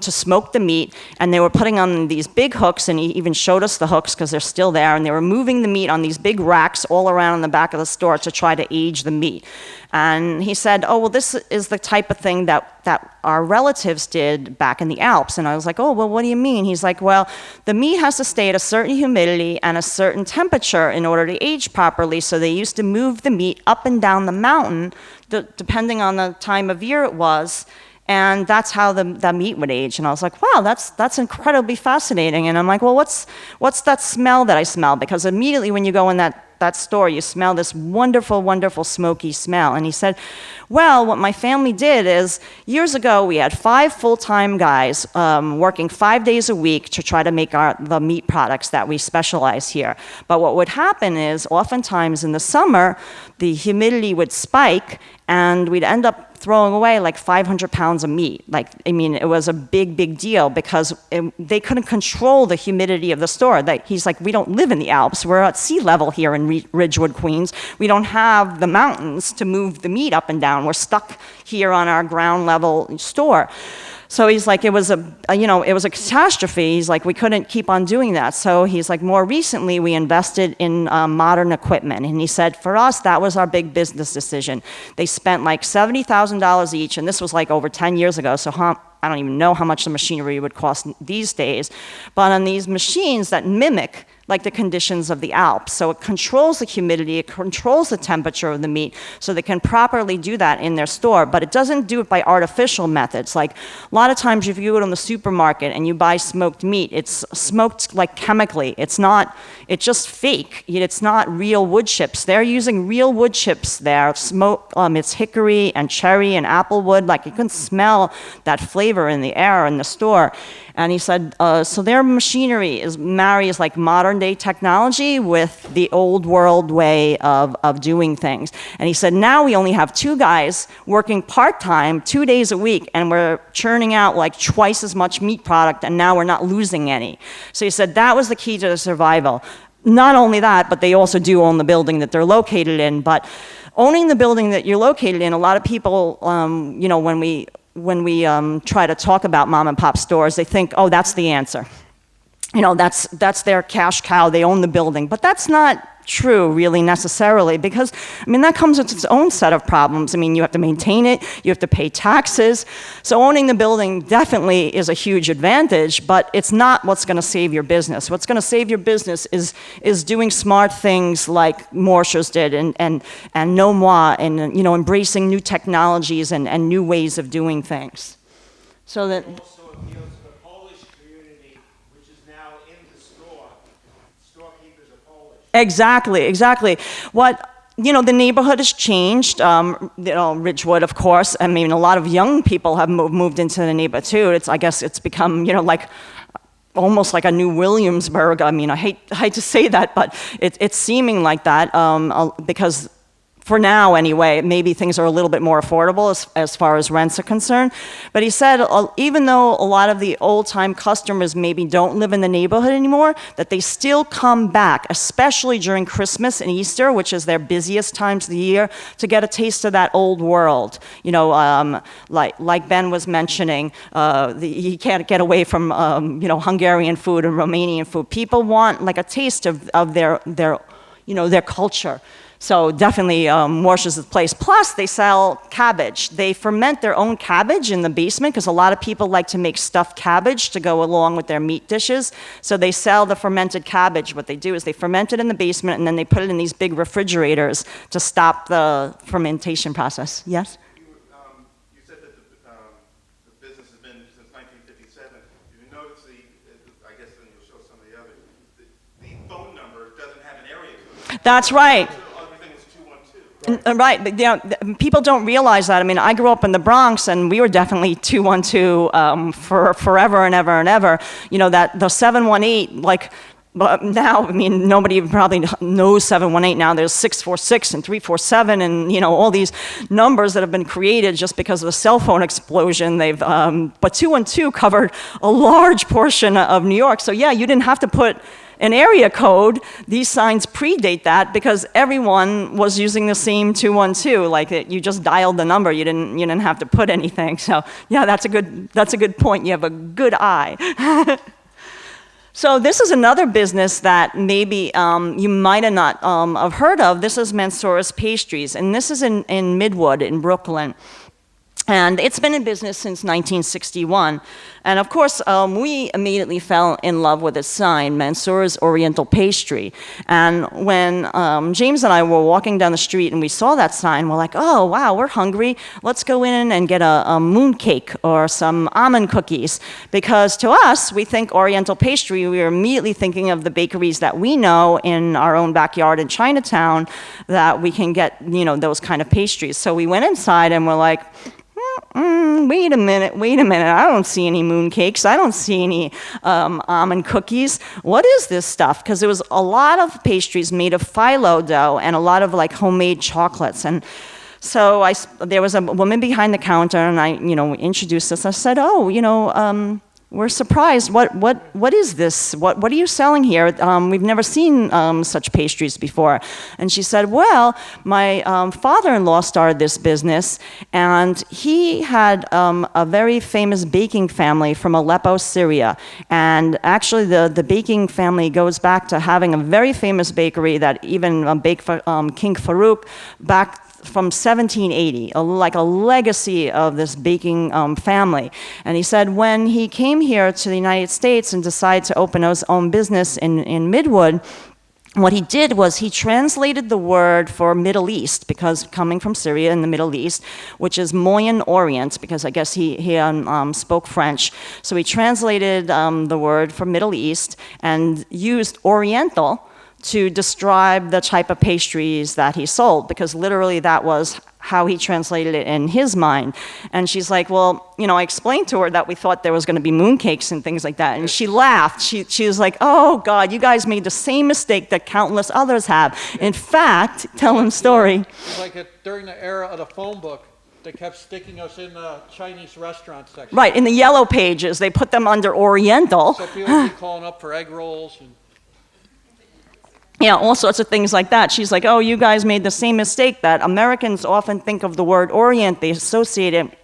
smoke the meat, and they were putting on these big hooks, and he even showed us the hooks because they're still there, and they were moving the meat on these big racks all around in the back of the store to try to age the meat. And he said, oh, well, this is the type of thing that our relatives did back in the Alps. And I was like, oh, well, what do you mean? He's like, well, the meat has to stay at a certain humidity and a certain temperature in order to age properly, so they used to move the meat up and down the mountain, depending on the time of year it was, and that's how the meat would age. And I was like, wow, that's incredibly fascinating. And I'm like, well, what's that smell that I smell? Because immediately when you go in that store, you smell this wonderful, wonderful smoky smell. And he said, well, what my family did is, years ago, we had 5 full-time guys working 5 days a week to try to make the meat products that we specialize here. But what would happen is, oftentimes in the summer, the humidity would spike, and we'd end up throwing away like 500 pounds of meat. Like, I mean, it was a big, big deal because they couldn't control the humidity of the store. He's like, we don't live in the Alps. We're at sea level here in Ridgewood, Queens. We don't have the mountains to move the meat up and down. We're stuck here on our ground level store. So he's like, it was a catastrophe. He's like, we couldn't keep on doing that. So he's like, more recently, we invested in modern equipment. And he said, for us, that was our big business decision. They spent like $70,000 each, and this was like over 10 years ago. So I don't even know how much the machinery would cost these days. But on these machines that mimic like the conditions of the Alps. So it controls the humidity, it controls the temperature of the meat, so they can properly do that in their store, but it doesn't do it by artificial methods. Like a lot of times if you go to the supermarket and you buy smoked meat, it's smoked like chemically. It's just fake. It's not real wood chips. They're using real wood chips there. It's hickory and cherry and apple wood. Like you can smell that flavor in the air in the store. And he said, so their machinery marries like modern day technology with the old world way of doing things. And he said, now we only have 2 guys working part-time, 2 days a week, and we're churning out like twice as much meat product, and now we're not losing any. So he said that was the key to the survival. Not only that, but they also do own the building that they're located in. But owning the building that you're located in, a lot of people, when we try to talk about mom and pop stores, they think, oh, that's the answer. That's their cash cow, they own the building. But that's not true, really, necessarily, because, that comes with its own set of problems. You have to maintain it, you have to pay taxes. So owning the building definitely is a huge advantage, but it's not what's gonna save your business. What's gonna save your business is doing smart things like Morshers did and No Moi, and embracing new technologies and new ways of doing things. So that. Also appeals to the Polish community, which is now in the store. Storekeepers are Polish. Exactly. The neighborhood has changed. Ridgewood, of course. A lot of young people have moved into the neighborhood too. I guess it's become, like almost like a new Williamsburg. I hate to say that, but it's seeming like that because. For now, anyway, maybe things are a little bit more affordable as far as rents are concerned. But he said, even though a lot of the old-time customers maybe don't live in the neighborhood anymore, that they still come back, especially during Christmas and Easter, which is their busiest times of the year, to get a taste of that old world. Like Ben was mentioning, he can't get away from Hungarian food and Romanian food. People want like a taste of their culture. So definitely Morsh's is the place. Plus, they sell cabbage. They ferment their own cabbage in the basement because a lot of people like to make stuffed cabbage to go along with their meat dishes. So they sell the fermented cabbage. What they do is they ferment it in the basement and then they put it in these big refrigerators to stop the fermentation process. Yes? You said that the business has been since 1957. If you notice I guess then you'll show some of the others, the phone number doesn't have an area code. That's right. Everything is 212. Right, but people don't realize that. I grew up in the Bronx, and we were definitely 212 for forever and ever and ever. That the 718, but now, nobody probably knows 718 now. There's 646 and 347 and, all these numbers that have been created just because of the cell phone explosion. But 212 covered a large portion of New York. So yeah, you didn't have to put an area code. These signs predate that because everyone was using the same 212. You just dialed the number. You didn't have to put anything. So yeah, that's a good point. You have a good eye. So this is another business that maybe you might have not have heard of. This is McSorleys Pastries, and this is in Midwood in Brooklyn. And it's been in business since 1961. And of course, we immediately fell in love with its sign, McSorleys Oriental Pastry. And when James and I were walking down the street and we saw that sign, we're like, oh, wow, we're hungry. Let's go in and get a moon cake or some almond cookies. Because to us, we think Oriental Pastry, we are immediately thinking of the bakeries that we know in our own backyard in Chinatown that we can get, those kind of pastries. So we went inside and we're like, wait a minute, I don't see any moon cakes, I don't see any almond cookies. What is this stuff? Because there was a lot of pastries made of phyllo dough and a lot of homemade chocolates. And so there was a woman behind the counter and I, introduced us. I said, we're surprised. What is this? What are you selling here? We've never seen such pastries before. And she said, well, my father-in-law started this business, and he had a very famous baking family from Aleppo, Syria. And actually, the baking family goes back to having a very famous bakery that even baked for King Farouk back from 1780, like a legacy of this baking family. And he said when he came here to the United States and decided to open his own business in Midwood, what he did was he translated the word for Middle East, because coming from Syria in the Middle East, which is Moyen Orient, because I guess he spoke French. So he translated the word for Middle East and used Oriental to describe the type of pastries that he sold, because literally that was how he translated it in his mind. And she's like, well, I explained to her that we thought there was going to be mooncakes and things like that, and she laughed. She was like, oh, God, you guys made the same mistake that countless others have. In fact, tell him story. It's like during the era of the phone book, they kept sticking us in the Chinese restaurant section. Right, in the yellow pages, they put them under Oriental. So people would be calling up for egg rolls and all sorts of things like that. She's like, oh, you guys made the same mistake that Americans often think of the word Orient, they associate it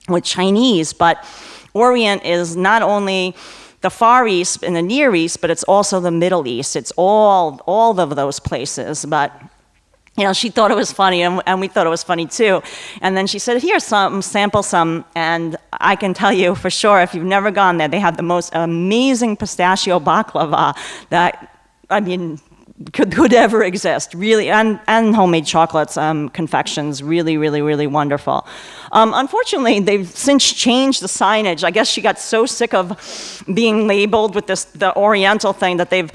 with Chinese, but Orient is not only the Far East and the Near East, but it's also the Middle East. It's all of those places, but she thought it was funny, and we thought it was funny too. And then she said, here, sample some, and I can tell you for sure, if you've never gone there, they have the most amazing pistachio baklava that, could ever exist, really, and homemade chocolates, confections, really, really, really wonderful. Unfortunately, they've since changed the signage. I guess she got so sick of being labeled with the Oriental thing that they've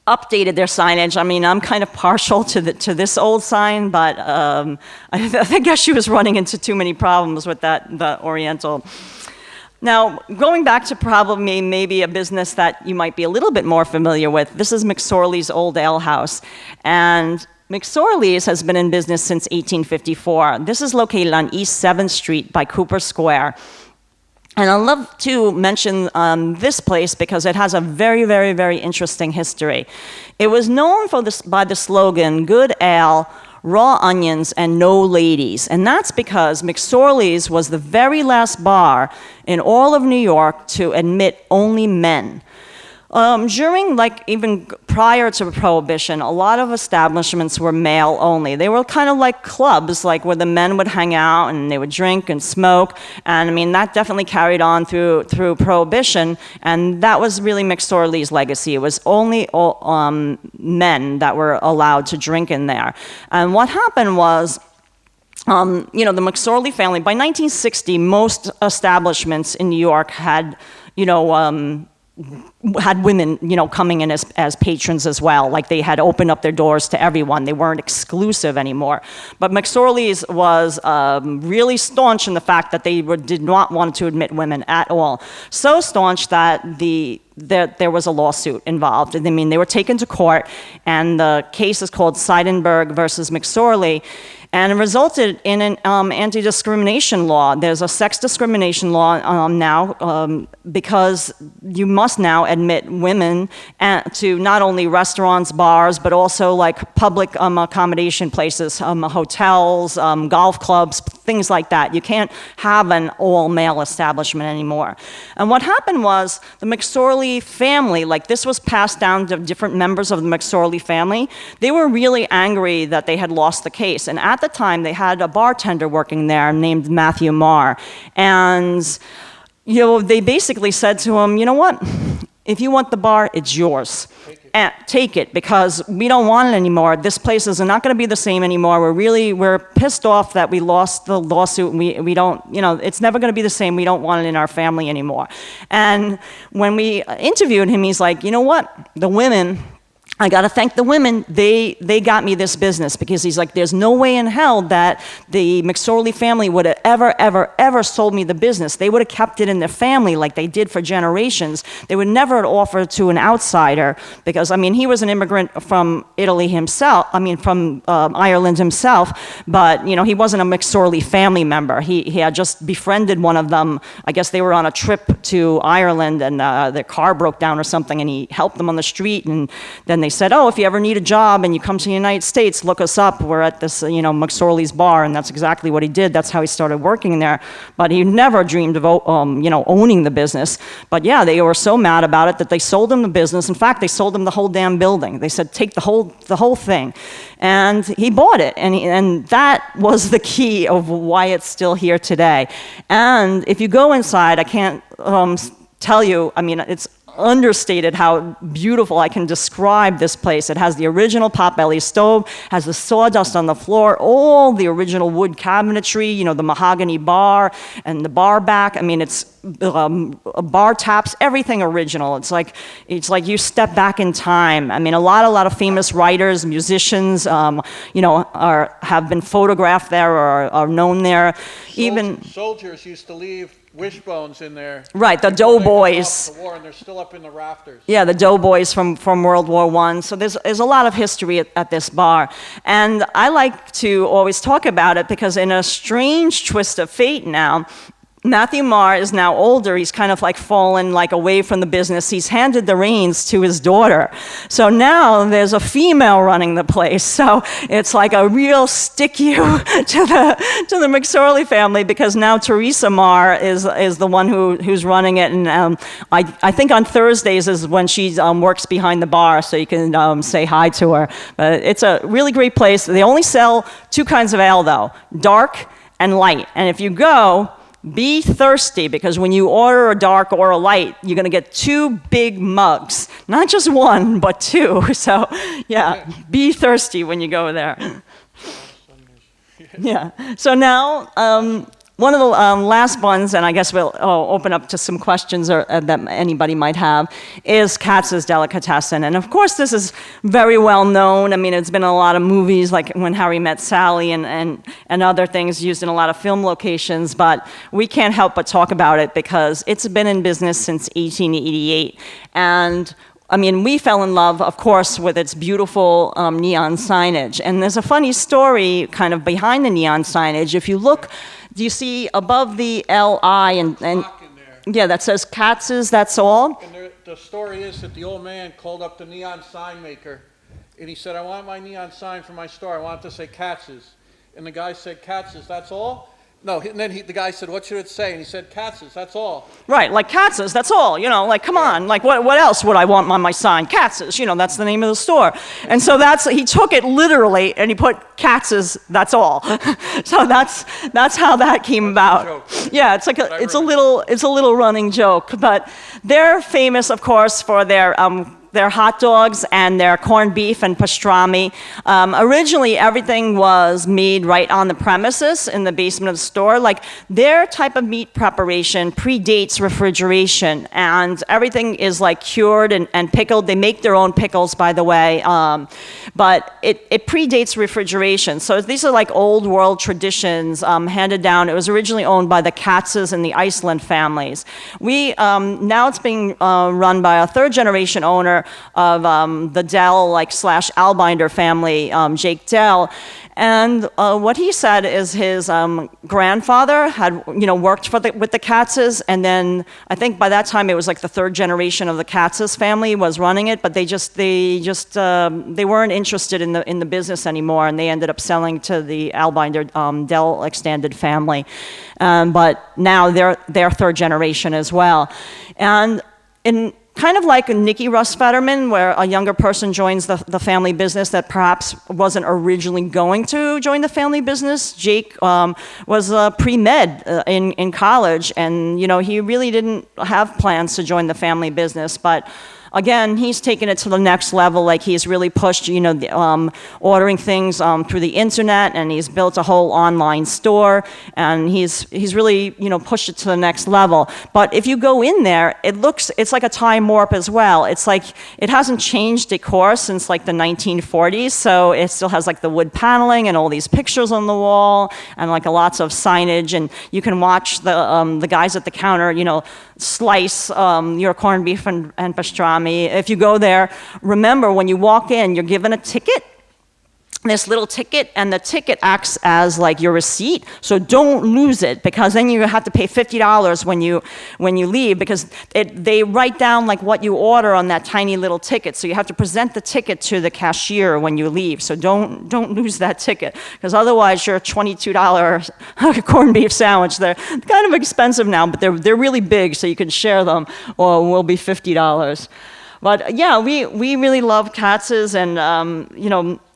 updated their signage. I'm kind of partial to this old sign, but I guess she was running into too many problems with the Oriental. Now, going back to probably maybe a business that you might be a little bit more familiar with, this is McSorleys Ale House. And McSorleys has been in business since 1854. This is located on East 7th Street by Cooper Square. And I'd love to mention this place because it has a very, very, very interesting history. It was known by the slogan, good ale, raw onions, and no ladies. And that's because McSorleys was the very last bar in all of New York to admit only men. During, even prior to Prohibition, a lot of establishments were male only. They were kind of like clubs, where the men would hang out and they would drink and smoke. And that definitely carried on through Prohibition. And that was really McSorley's legacy. It was only men that were allowed to drink in there. And what happened was, the McSorley family, by 1960, most establishments in New York had women, coming in as patrons as well. They had opened up their doors to everyone. They weren't exclusive anymore. But McSorley's was really staunch in the fact that they did not want to admit women at all. So staunch that there was a lawsuit involved. They were taken to court, and the case is called Seidenberg versus McSorley. And it resulted in an anti-discrimination law. There's a sex discrimination law now because you must now admit women to not only restaurants, bars, but also public accommodation places, hotels, golf clubs, things like that. You can't have an all-male establishment anymore. And what happened was the McSorley family, this was passed down to different members of the McSorley family. They were really angry that they had lost the case. And at the time, they had a bartender working there named Matthew Marr. And, they basically said to him, you know what? If you want the bar, it's yours. Take it, because we don't want it anymore. This place is not going to be the same anymore. We're pissed off that we lost the lawsuit. We don't, it's never going to be the same. We don't want it in our family anymore. And when we interviewed him, he's like, you know what? The women I got to thank the women. They got me this business because he's like, there's no way in hell that the McSorley family would have ever sold me the business. They would have kept it in their family like they did for generations. They would never have offered to an outsider because, I mean, he was an immigrant from Italy himself, from Ireland himself, but, you know, he wasn't a McSorley family member. He had just befriended one of them. I guess they were on a trip to Ireland and their car broke down or something, and he helped them on the street, and then they said, oh, if you ever need a job and you come to the United States, look us up. We're at this, McSorley's Bar, and that's exactly what he did. That's how he started working there. But he never dreamed of, owning the business. But yeah, they were so mad about it that they sold him the business. In fact, they sold him the whole damn building. They said, take the whole thing. And he bought it, and that was the key of why it's still here today. And if you go inside, I can't tell you, it's understated how beautiful I can describe this place. It has the original potbelly stove, has the sawdust on the floor, all the original wood cabinetry, the mahogany bar and the bar back. It's bar taps, everything original. It's like you step back in time. A lot of famous writers, musicians, have been photographed there or are known there. Even soldiers used to leave wishbones in there. Right, the doughboys. The war, and they're still up in the rafters. Yeah, the doughboys from World War I. So there's a lot of history at this bar. And I like to always talk about it because in a strange twist of fate now, Matthew Marr is now older. He's kind of fallen away from the business. He's handed the reins to his daughter. So now there's a female running the place. So it's like a real stick you to the McSorley family because now Teresa Marr is the one who's running it. And I think on Thursdays is when she works behind the bar, so you can say hi to her. But it's a really great place. They only sell two kinds of ale though, dark and light. And if you go, be thirsty, because when you order a dark or a light, you're going to get two big mugs. Not just one, but two. So, yeah, be thirsty when you go there. Yeah. So now, one of the last ones, and I guess we'll open up to some questions that anybody might have, is Katz's Delicatessen. And of course, this is very well known. It's been in a lot of movies, like When Harry Met Sally and other things used in a lot of film locations, but we can't help but talk about it because it's been in business since 1888. And we fell in love, of course, with its beautiful neon signage. And there's a funny story kind of behind the neon signage. If you look, do you see above the L-I and yeah, that says Katz's, that's all? And the story is that the old man called up the neon sign maker, and he said, I want my neon sign for my store. I want it to say Katz's. And the guy said, Katz's, that's all? No, and then the guy said, what should it say? And he said, Katz's, that's all. Right, like Katz's, that's all, come on. Like, what else would I want on my sign? Katz's, that's the name of the store. And so he took it literally, and he put Katz's, that's all. So that's how that came about. Yeah, it's a little running joke. But they're famous, of course, for their hot dogs and their corned beef and pastrami. Originally, everything was made right on the premises in the basement of the store. Like, their type of meat preparation predates refrigeration, and everything is cured and pickled. They make their own pickles, by the way, but it predates refrigeration. So these are old world traditions handed down. It was originally owned by the Katzes and the Iceland families. Now it's being run by a third generation owner of the Dell slash Albinder family, Jake Dell. And what he said is his grandfather had worked with the Katzes, and then I think by that time it was the third generation of the Katzes family was running it, but they weren't interested in the business anymore, and they ended up selling to the Albinder Dell extended family. But now they're third generation as well, and in kind of like Nicky Russ Fetterman, where a younger person joins the family business that perhaps wasn't originally going to join the family business. Jake was pre-med in college, and he really didn't have plans to join the family business, but again, he's taken it to the next level. Like he's really pushed, ordering things through the internet, and he's built a whole online store, and he's really, pushed it to the next level. But if you go in there, it's like a time warp as well. It's like it hasn't changed decor since like the 1940s, so it still has like the wood paneling and all these pictures on the wall, and like lots of signage, and you can watch the guys at the counter, slice your corned beef and pastrami. If you go there, remember when you walk in, you're given a ticket, this little ticket, and the ticket acts as like your receipt. So don't lose it, because then you have to pay $50 when you leave, because they write down like what you order on that tiny little ticket. So you have to present the ticket to the cashier when you leave. So don't lose that ticket, because otherwise your $22 corned beef sandwich, they're kind of expensive now, but they're really big, so you can share them, or will be $50. But yeah, we really love Katz's, and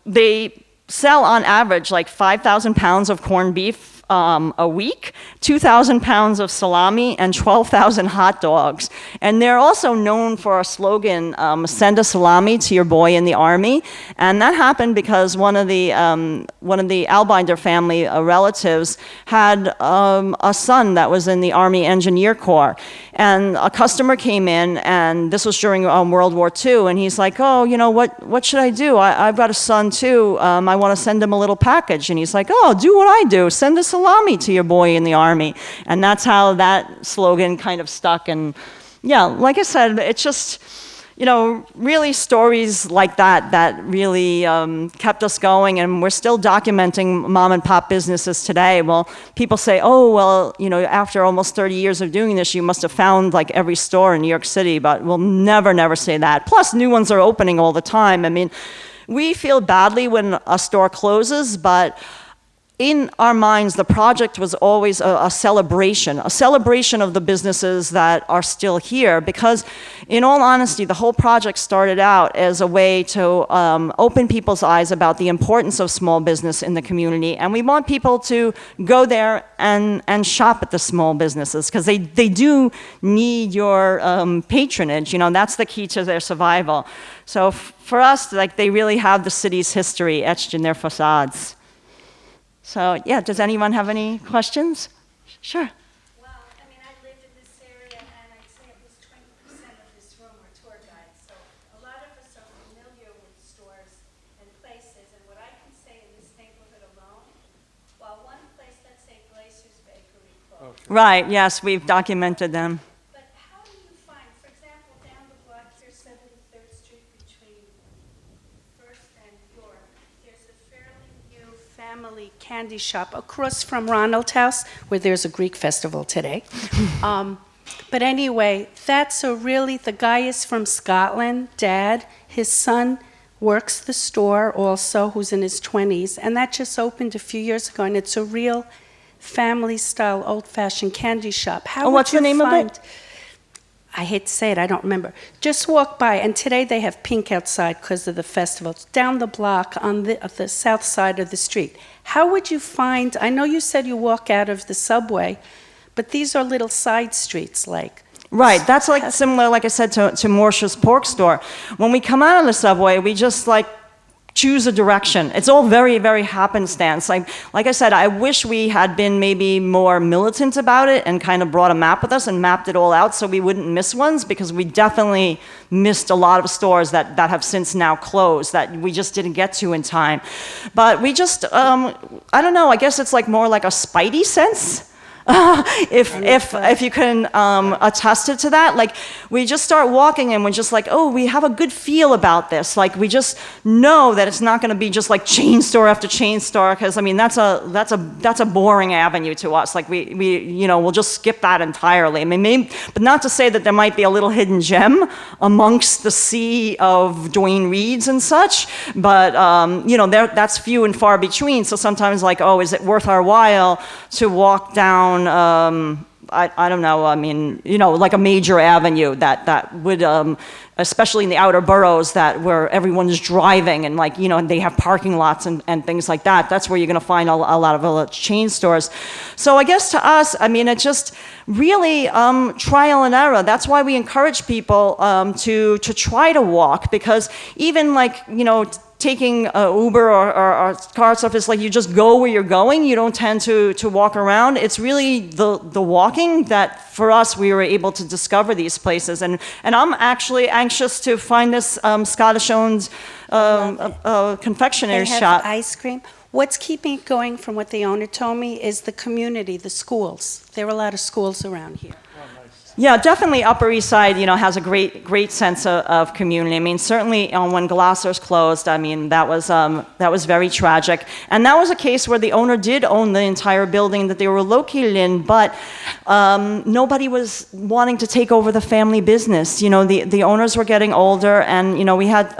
they sell on average like 5,000 pounds of corned beef a week, 2,000 pounds of salami, and 12,000 hot dogs. And they're also known for a slogan, send a salami to your boy in the army. And that happened because one of the Albinder family relatives had a son that was in the Army Engineer Corps. And a customer came in, and this was during World War II, and he's like, oh, what should I do? I've got a son too. I want to send him a little package. And he's like, oh, do what I do. Send a salami to your boy in the Army. And that's how that slogan kind of stuck. And yeah, like I said, it's just, really stories like that really kept us going, and we're still documenting mom and pop businesses today. Well, people say, oh, well, after almost 30 years of doing this, you must have found like every store in New York City, but we'll never say that. Plus, new ones are opening all the time. I mean, we feel badly when a store closes, but in our minds, the project was always a celebration of the businesses that are still here, because in all honesty, the whole project started out as a way to open people's eyes about the importance of small business in the community, and we want people to go there and shop at the small businesses, because they do need your patronage. That's the key to their survival. So for us, like, they really have the city's history etched in their facades. So, yeah, does anyone have any questions? Sure. Well, I mean, I lived in this area, and I'd say at least 20% of this room are tour guides. So a lot of us are familiar with stores and places. And what I can say in this neighborhood alone, while one place, let's say Glacier's Bakery closed. Right, yes, we've documented them. But how do you find, for example, down the block here, 73rd Street between First and York, there's a fairly new family candy shop across from Ronald House, where there's a Greek festival today. But anyway, the guy is from Scotland, Dad. His son works the store also, who's in his 20s, and that just opened a few years ago, and it's a real family-style, old-fashioned candy shop. How what's the name of it? I hate to say it, I don't remember. Just walk by, and today they have pink outside because of the festival. It's down the block on the south side of the street. How would you find, I know you said you walk out of the subway, but these are little side streets, like. Right, that's like similar, like I said, to Morsha's Pork Store. When we come out of the subway, we just like choose a direction. It's all very, very happenstance. Like I said, I wish we had been maybe more militant about it and kind of brought a map with us and mapped it all out so we wouldn't miss ones, because we definitely missed a lot of stores that have since now closed that we just didn't get to in time. But we just, I don't know, I guess it's like more like a spidey sense. If you can attest it to that, like we just start walking and we're just like, oh, we have a good feel about this. Like we just know that it's not going to be just like chain store after chain store, because I mean that's a boring avenue to us. Like we we'll just skip that entirely. I mean, maybe, but not to say that there might be a little hidden gem amongst the sea of Duane Reads and such, but that's few and far between. So sometimes like, oh, is it worth our while to walk down I don't know, I mean, you know, like a major avenue that would, especially in the outer boroughs where everyone's driving and like, you know, and they have parking lots and things like that. That's where you're going to find a lot of chain stores. So I guess to us, I mean, it's just really trial and error. That's why we encourage people to try to walk, because even like, you know, taking Uber or car stuff is like you just go where you're going. You don't tend to walk around. It's really the walking that for us we were able to discover these places. And I'm actually anxious to find this Scottish-owned confectionery They have shop. ice cream. What's keeping it going, from what the owner told me, is the community, the schools. There are a lot of schools around here. Yeah, definitely Upper East Side, you know, has a great sense of community. I mean, certainly when Glasser's closed, I mean, that was very tragic. And that was a case where the owner did own the entire building that they were located in, but nobody was wanting to take over the family business. You know, the owners were getting older, and, you know, we had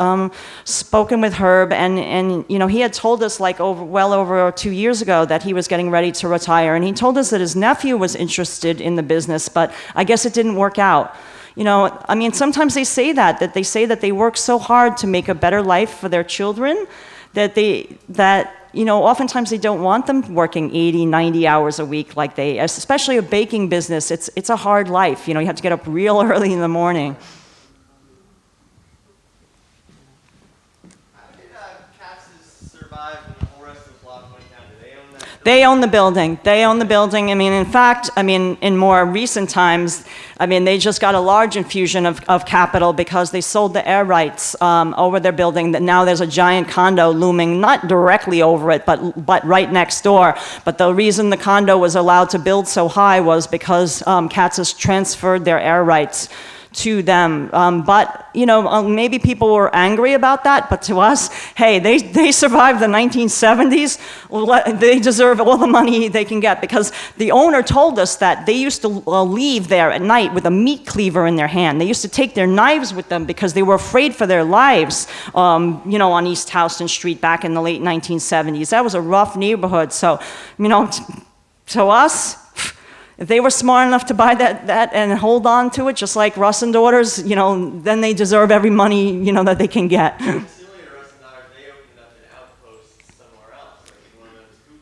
spoken with Herb, and you know, he had told us like well over 2 years ago that he was getting ready to retire, and he told us that his nephew was interested in the business, but I guess it didn't work out. You know, I mean, sometimes they say that they work so hard to make a better life for their children that you know, oftentimes they don't want them working 80, 90 hours a week like especially a baking business. It's a hard life. You know, you have to get up real early in the morning. How did Katz's survive when the whole rest of the block went down? Did they own that? They own the building. They own the building. I mean, in fact, I mean, in more recent times, I mean, they just got a large infusion of capital because they sold the air rights over their building. That now there's a giant condo looming, not directly over it, but right next door. But the reason the condo was allowed to build so high was because Katzs has transferred their air rights to them. But, you know, maybe people were angry about that, but to us, hey, they survived the 1970s. They deserve all the money they can get, because the owner told us that they used to leave there at night with a meat cleaver in their hand. They used to take their knives with them because they were afraid for their lives, you know, on East Houston Street back in the late 1970s. That was a rough neighborhood. So, you know, to us, if they were smart enough to buy that and hold on to it, just like Russ and daughters, you know, then they deserve every money, you know, that they can get. Similar to Russ and daughters, they opened up an outpost somewhere else, like in one of those food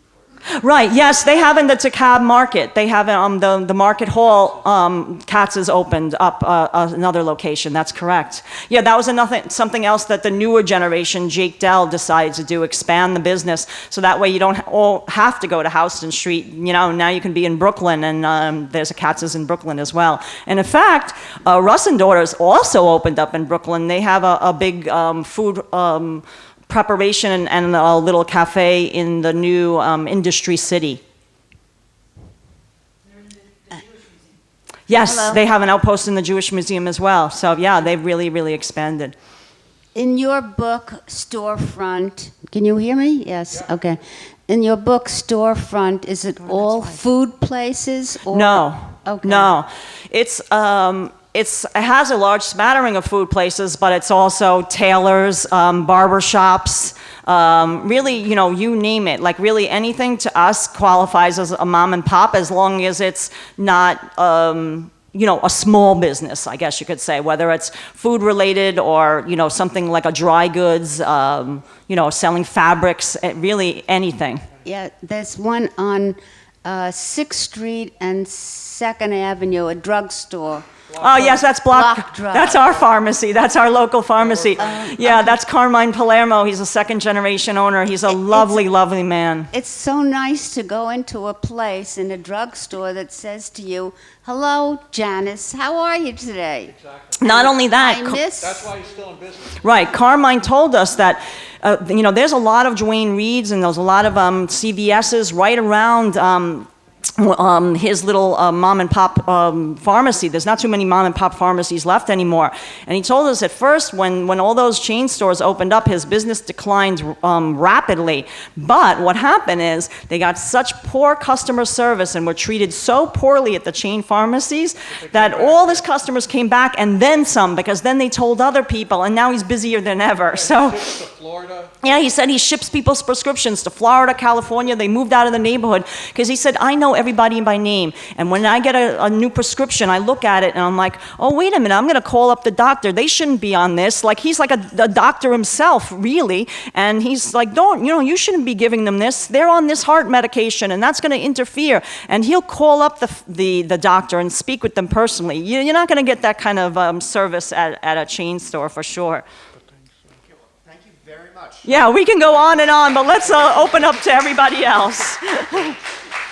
courts. Right, yes, they have in the DeKalb Market. They have the Market Hall, Katzs has opened up another location, that's correct. Yeah, that was something else that the newer generation, Jake Dell, decided to do, expand the business, so that way you don't all have to go to Houston Street. You know, now you can be in Brooklyn, and there's a Katzs in Brooklyn as well. And in fact, Russ and Daughters also opened up in Brooklyn. They have a big food preparation and a little cafe in the new Industry City. Yes, Hello. they have an outpost in the Jewish Museum as well. So yeah, they've really expanded. In your book, Storefront, can you hear me? Yes, okay. In your book, Storefront, is it all food places? Or? No, Okay. no. It has a large smattering of food places, but it's also tailors, barber shops, really, you know, you name it. Like really anything to us qualifies as a mom and pop, as long as it's not, you know, a small business, I guess you could say, whether it's food related or, you know, something like a dry goods, you know, selling fabrics, really anything. Yeah, there's one on 6th Street and 2nd Avenue, a drugstore. Oh, yes, that's Block Drug. That's our pharmacy. That's our local pharmacy. Yeah, that's Carmine Palermo. He's a second-generation owner. He's a lovely man. It's so nice to go into a place in a drugstore that says to you, "Hello, Janice, how are you today?" Not only that, That's why he's still in business. right, Carmine told us that, you know, there's a lot of Dwayne Reeds and there's a lot of CVS's right around his little mom and pop pharmacy. There's not too many mom and pop pharmacies left anymore. And he told us at first when all those chain stores opened up, his business declined rapidly. But what happened is they got such poor customer service and were treated so poorly at the chain pharmacies that all his customers came back and then some, because then they told other people, and now he's busier than ever. So. To Florida. Yeah, he said he ships people's prescriptions to Florida, California. They moved out of the neighborhood because he said, I know know everybody by name. And when I get a new prescription, I look at it and I'm like, oh, wait a minute, I'm going to call up the doctor. They shouldn't be on this. Like, he's like a doctor himself, really. And he's like, you shouldn't be giving them this. They're on this heart medication, and that's going to interfere. And he'll call up the doctor and speak with them personally. You're not going to get that kind of service at a chain store for sure. Thank you very much. Yeah, we can go on and on, but let's open up to everybody else.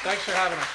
Thanks for having us.